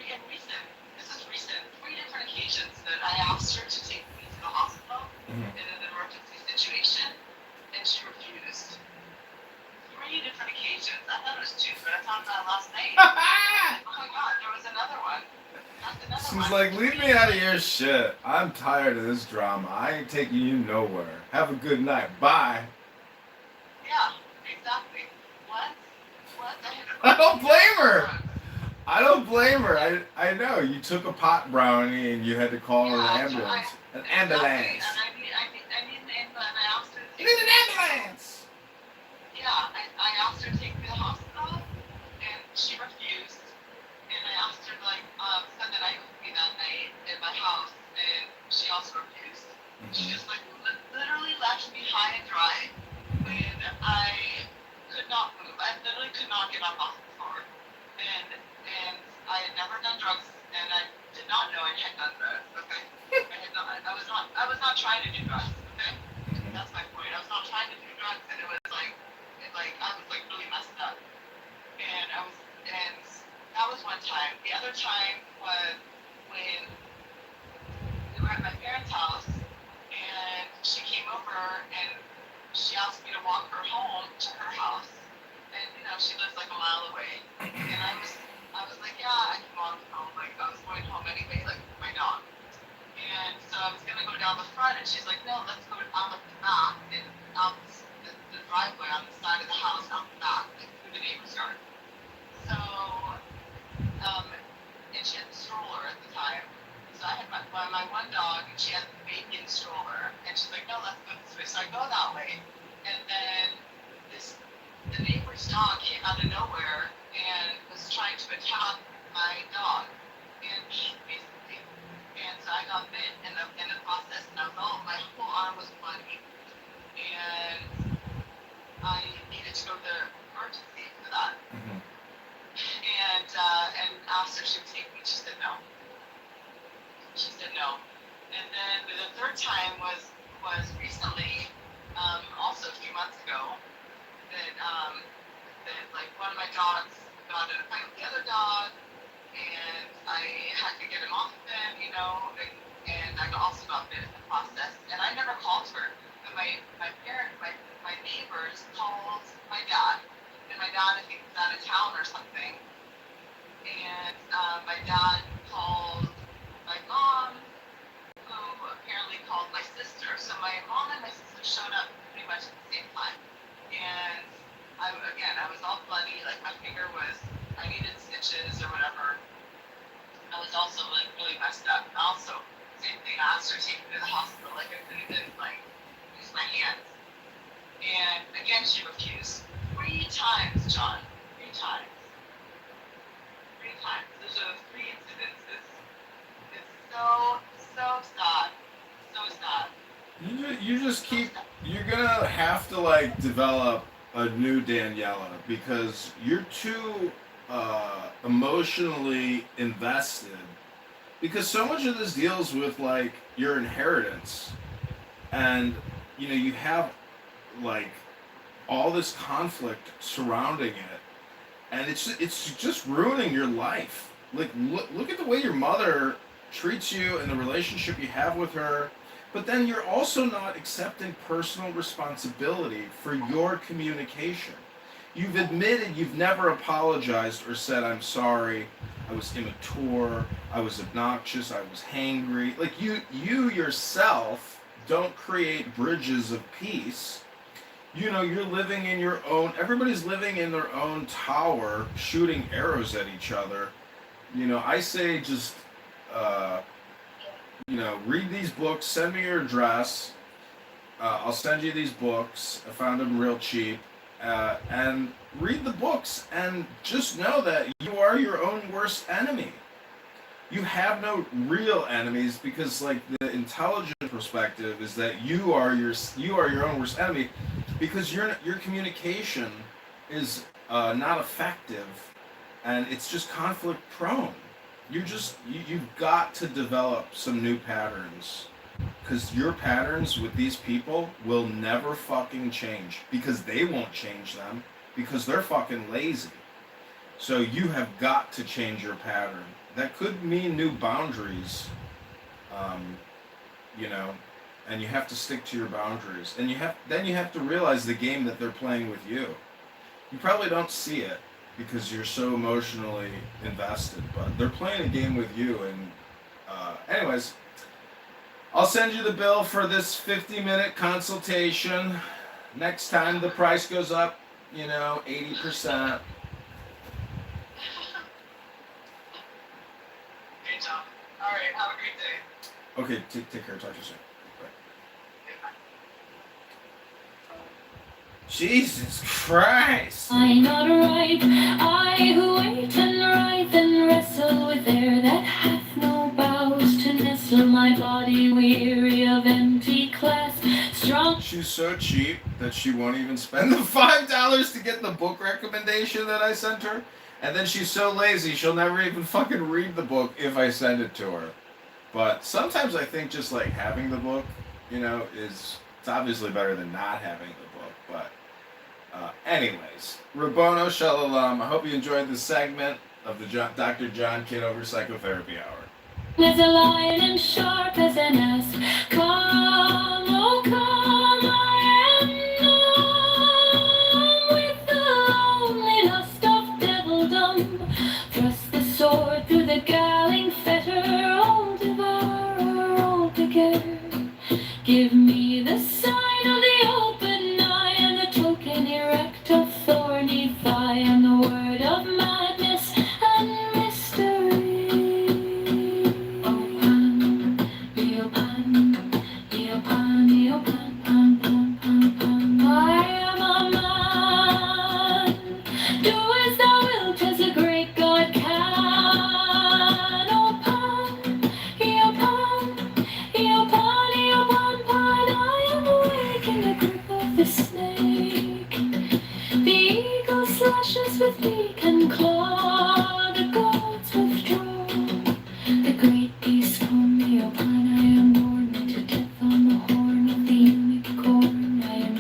this is recent, 3 different occasions that I asked her to take me to the hospital in an emergency situation, and she refused. 3 different occasions. I thought it was 2, but I found out last night. Oh my god, there was another one. She's like, leave me out of your shit. I'm tired of this drama. I ain't taking you nowhere. Have a good night. Bye. Yeah, exactly. Once What? I don't blame her. I don't blame her. I know. You took a pot brownie and you had to call an ambulance. An ambulance. Exactly. And I need an ambulance. And I asked her to You take need me. an ambulance. Yeah, I asked her to take me to the hospital, and she refused. And I asked her to spend the night with me that night in my house, and she also refused. She just literally left me high and dry when I could not move. I literally could not get up off the floor, and I had never done drugs, and I did not know I had done drugs. Okay, I had not. I was not trying to do drugs. Okay, that's my point. I was not trying to do drugs, and it was I was really messed up, and that was one time. The other time was when we were at my parents' house, and she came over and she asked me to walk her home to her house, and she lives like a mile away, and I was like, yeah, I can walk home. Like I was going home anyway, like with my dog, and so I was gonna go down the front, and she's like, no, let's go out the back and out the driveway on the side of the house, out the back, like through the neighbor's yard. So, and she had the stroller at the time. So I had my one dog, and she had the baby in the stroller, and she's like, no, let's go this way. So I go that way, and then the neighbor's dog came out of nowhere and was trying to attack my dog and me, basically. And so I got bit in the process, and my whole arm was bloody, and I needed to go to the emergency for that. And asked her if she would take me. She said no. And then the third time was recently, also a few months ago, that one of my dogs got in a fight with the other dog, and I had to get him off of him, and I also got bit in the process. And I never called her. But my neighbors called my dad, and my dad, I think, was out of town or something. And my dad called my mom, who apparently called my sister. So my mom and my sister showed up pretty much at the same time. And I was all bloody, like my finger I needed stitches or whatever. I was also really messed up. And also, same thing, I asked her to take me to the hospital, I couldn't even use my hands. And again, she refused. 3 times, John. 3 times. 3 times. Those are 3 incidences. It's so sad. So sad. You just keep. You're gonna have to develop a new Daniela because you're too emotionally invested. Because so much of this deals with your inheritance, and you have all this conflict surrounding it, and it's just ruining your life. Look at the way your mother treats you and the relationship you have with her, but then you're also not accepting personal responsibility for your communication. You've admitted you've never apologized or said, I'm sorry, I was immature, I was obnoxious, I was hangry. You yourself don't create bridges of peace. You're living in your own, everybody's living in their own tower, shooting arrows at each other. I say just, read these books, send me your address, I'll send you these books, I found them real cheap, and read the books, and just know that you are your own worst enemy. You have no real enemies because the intelligent perspective is that you are your own worst enemy because your communication is not effective, and it's just conflict prone. You've got to develop some new patterns because your patterns with these people will never fucking change because they won't change them because they're fucking lazy. So you have got to change your pattern. That could mean new boundaries, and you have to stick to your boundaries. And you have to realize the game that they're playing with you. You probably don't see it because you're so emotionally invested, but they're playing a game with you. And anyways, I'll send you the bill for this 50-minute consultation. Next time the price goes up, 80%. Okay, take care. Talk to you soon. Bye. Jesus Christ! I'm not right, I who wait and writhe and wrestle with air that hath no boughs to nestle my body weary of empty class. Strong. She's so cheap that she won't even spend the $5 to get the book recommendation that I sent her. And then she's so lazy she'll never even fucking read the book if I send it to her. But sometimes I think just like having the book, it's obviously better than not having the book. But anyways, Rabono Shalom. I hope you enjoyed this segment of the Dr. John Kitover Psychotherapy Hour. As a lion and sharp as an ass. Come, oh come, I am numb with the lonely lust of devildom. Thrust the sword through the galling fetter, oh devourer altogether. Give me the sign of the open eye and the token erect of thorny thigh and the word of madness and mystery. Opan, pan, pan, pan, pan. I am a man. Do as thou wilt, as a great God can. Opan, pan. I am awake in the grip of the snake. The eagle slashes with beak and claw. The gods withdraw. The great beast come, Opan. I am born to death on the horn of the unicorn. I am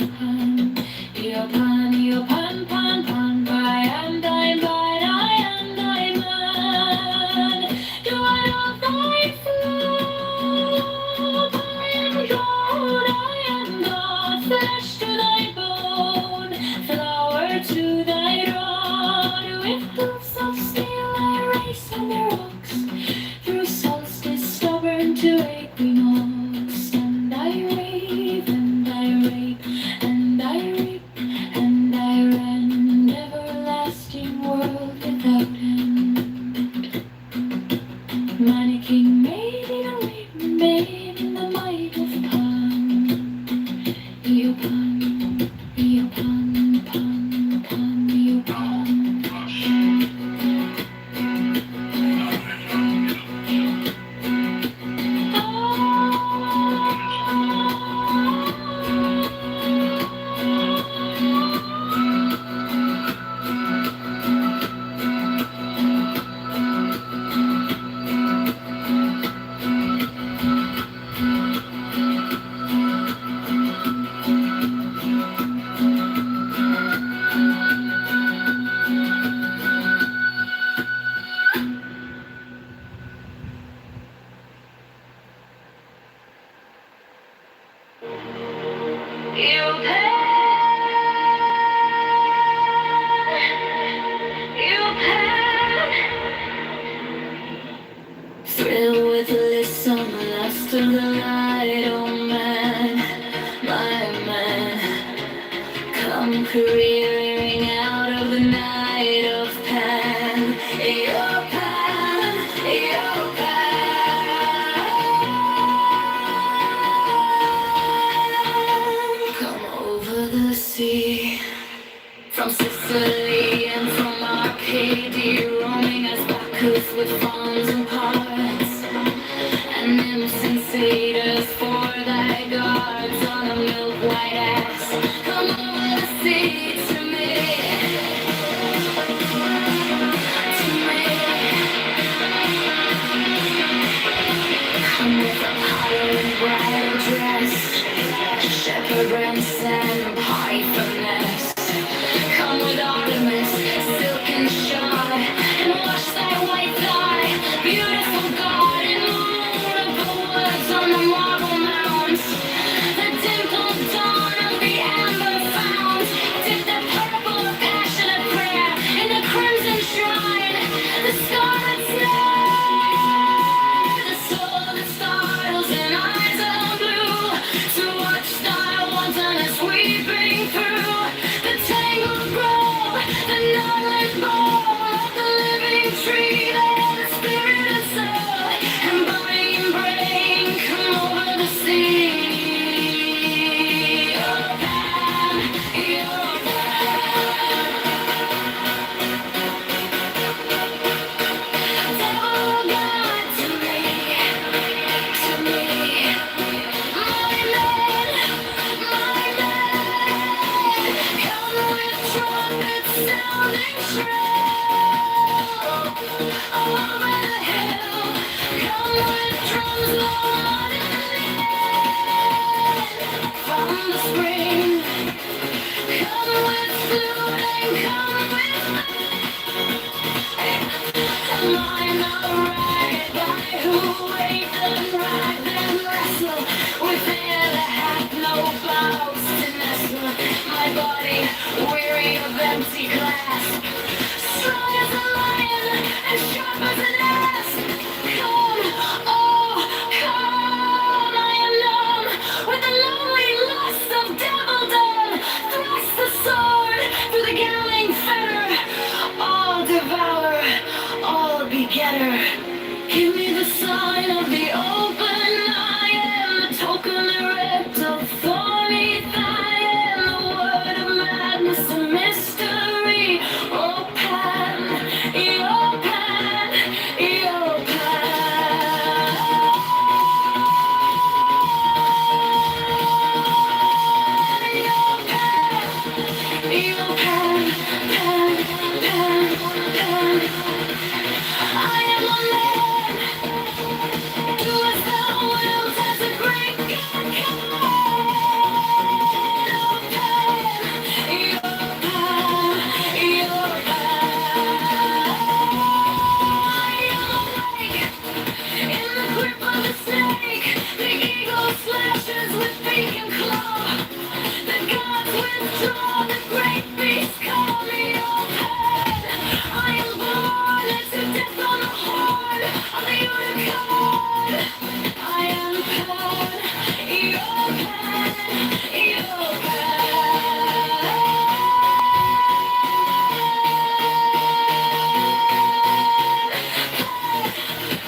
Pan, Pan, pan. I am thy bride, I am thy man. Do I love thy flow? I am God, I am God. Flesh to thy bone, flower to thy rod. With hoofs of steel I race on the rocks, through solstice stubborn to equinox. And I rave, and I rape, and I reap, and I rend, everlasting world without end. Mighty king made even weep, made in the might of Pan. Pan, pan, pan, pan. Thrill with listen, lust of the light, oh man, my man. Come careering out of the night of Pan. Your Pan, your Pan. Come over the sea, from Sicily and from Arcadia, roaming as Bacchus with fawns and parts, and nymphs and satyrs for thy guards on a milk-white ass. Come over the sea to me, to me. Come with Apollo in bridal dress, shepherd ransom and pythoness. Come with Artemis, silk and shod, and wash thy white thigh, beautiful God, in moon of the woods on the marble mounds, the dimpled dawn of the amber fount. sounding shrill over the hill. Come with drums, loud and lead from the spring. Come with flute and come with me. Am I not right by who wait and ride and wrestle within the half no bows to nestle my body weary of empty glass, strong as a lion and sharp as an ass. Come, oh come, I am numb with the lonely lust of devildom. Thrust the sword through the galling fetter, all devour, all begetter. Give me the sign of the open eye and the token erect of thorny thigh and the word of madness and mystery. Oh Pan, oh Pan, oh Pan. Oh Pan, Pan, Pan, Pan. I am a man. Do as thou wilt, as a great God can. Oh Pan, oh Pan, oh Pan. I am awake in the grip of the snake. The eagle slashes with beak and claw. The gods withdraw, the great beast call me. Oh Pan, I am born to death on the horn of the unicorn. I am Pan, oh Pan, oh Pan.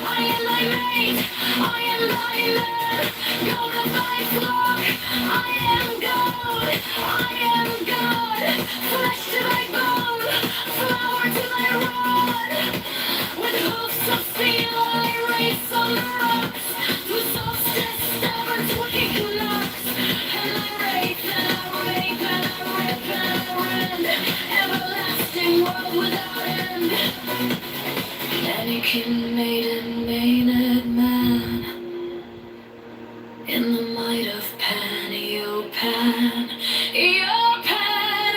I am thy mate, I am thy man, goat of thy flock. I am God, flesh to thy bone, flower to thy rod. With hoofs of steel I race on the rocks, through solstice, taverns, equinox. And I rape and I rape and I rip and I rend, everlasting world without end. Anakin, maiden, maynard man, in the might of Pan, oh Pan, oh Pan.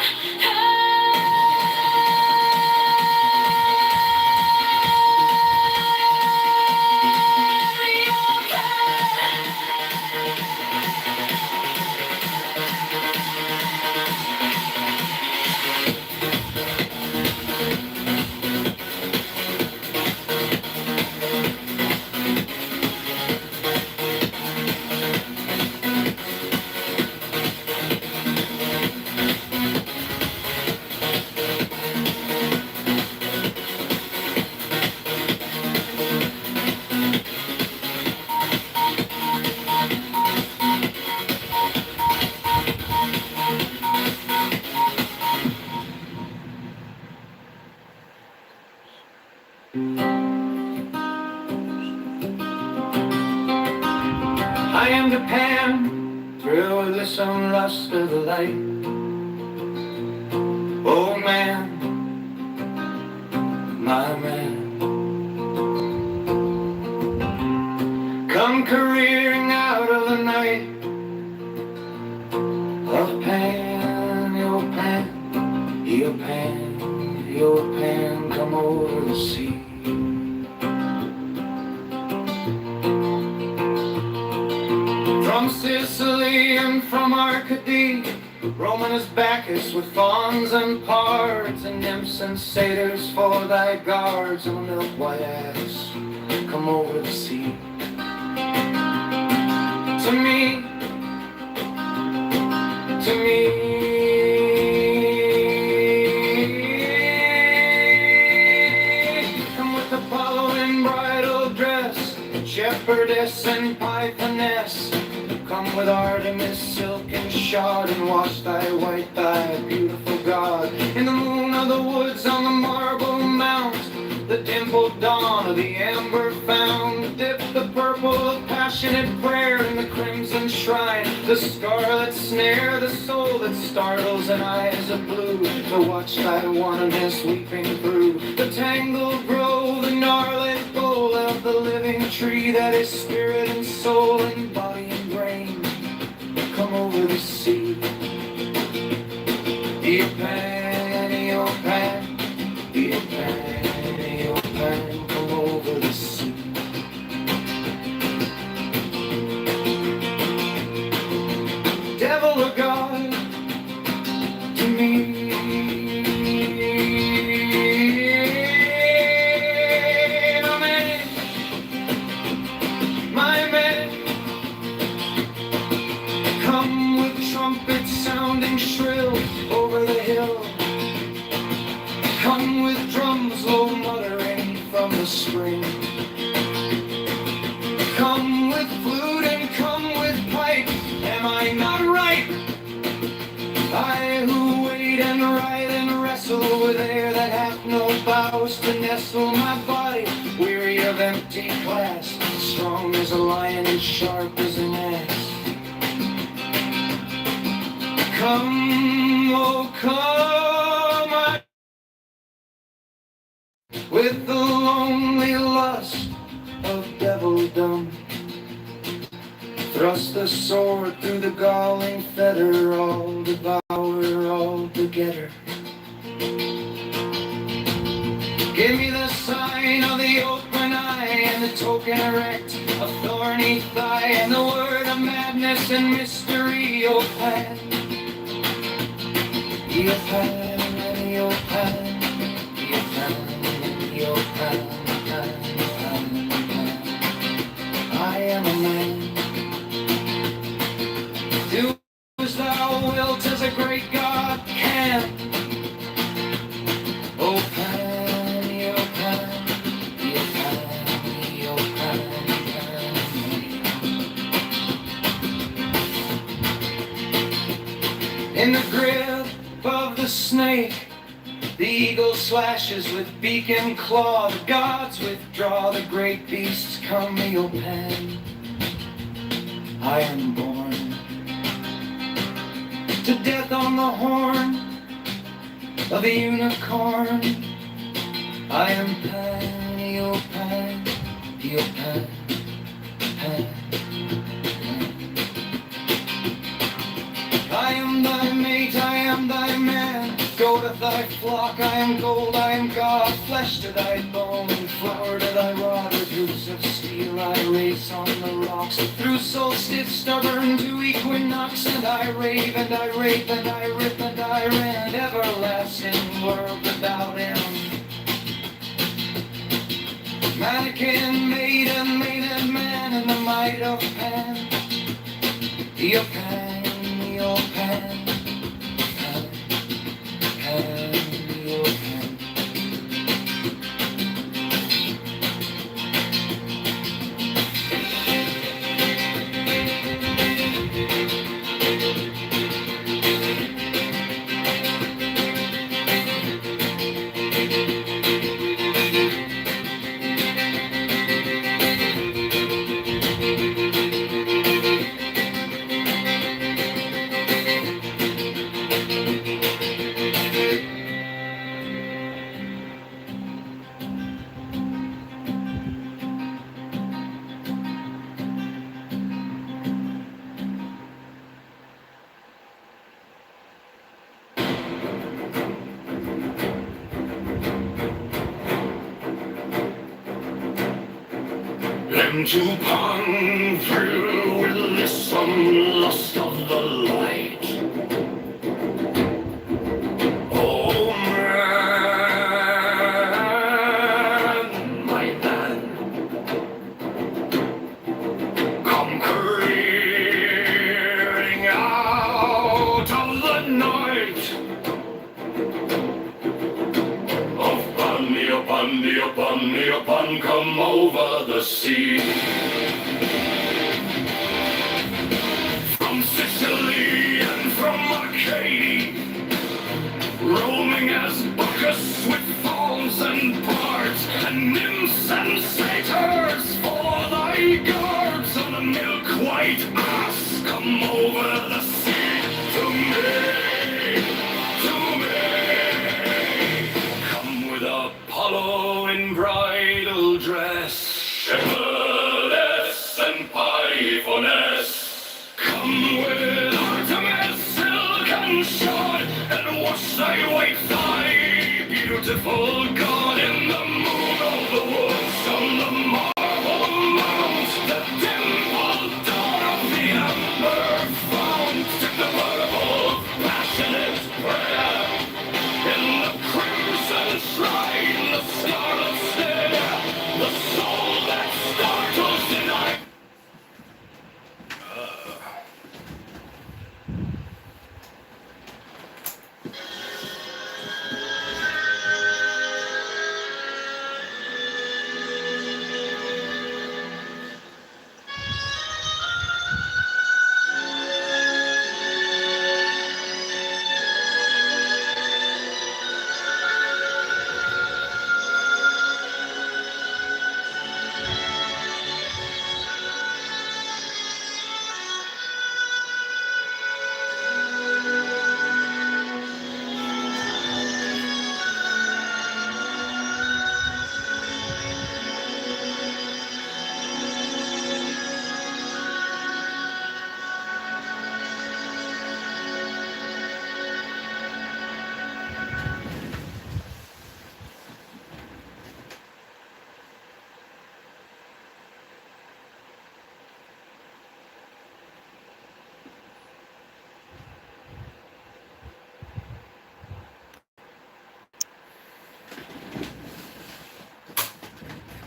I am Japan, thrilled with the sun lust of the light. Oh man, my man, come careering out of the night of Pan, your Pan, your Pan, your Pan, come over the sea. From Sicily and from Arcady, Roman is Bacchus with fawns and pards, and nymphs and satyrs for thy guards, and milk white ass, come over the sea. To me, come with Apollo in bridal dress, shepherdess and pythoness. Come with Artemis, silk and shod, and wash thy white thigh, beautiful God. In the moon of the woods, on the marble mount, the dimpled dawn of the amber found. Dip the purple of passionate prayer in the crimson shrine, the scarlet snare, the soul that startles, and eyes of blue to watch thy wantonness weeping through the tangled grove, the gnarled bole of the living tree that is spirit and soul and body and brain. Come over the sea. Eopan, Eopan, Eopan, Eopan, come over the sea. Devil or God to me. My man, come with trumpets sounding shrill over the hill. Come with drums low muttering from the spring. Come with flute and come with pipe. Am I not right? I who wait and ride and wrestle with air that hath no boughs to nestle my body, weary of empty glass, strong as a lion and sharp as an axe. Come, oh come, with the lonely lust of devildom. Thrust the sword through the galling fetter, all devour all together. Give me the sign of the open eye and the token erect, a thorny thigh and the word of madness and mystery, Eopan. Eopan, Eopan, Eopan, Eopan, I am a man. Do as thou wilt, as a great God can. Eopan, Eopan, Eopan, Eopan. In the grip of the snake, the eagle slashes with beak and claw. The gods withdraw, the great beasts come, Eopan. I am born to death on the horn of the unicorn. I am Pan, Eopan, Eopan, Pan. I am thy mate, I am thy man. Go to thy flock, I am gold, I am God. Flesh to thy bone, flower to thy rod. With hoofs of steel I race on the rocks, through solstice stubborn to equinox. And I rave and I rape and I rip and I rend, everlasting world without end. Mannequin, maiden, maiden man, in the might of Pan. Eopan, Eopan, Pan, Pan, Eopan. Into Pan, filled with lissome lust of the light. Oh man, my man, come careering out of the night. Of Pan, Eopan, Eopan, Eopan, come over the sea. From Sicily and from Arcady, roaming as Bacchus with fauns and bards and nymphs and satyrs for thy guards on a milk-white ass wash thy white thigh, beautiful goddess.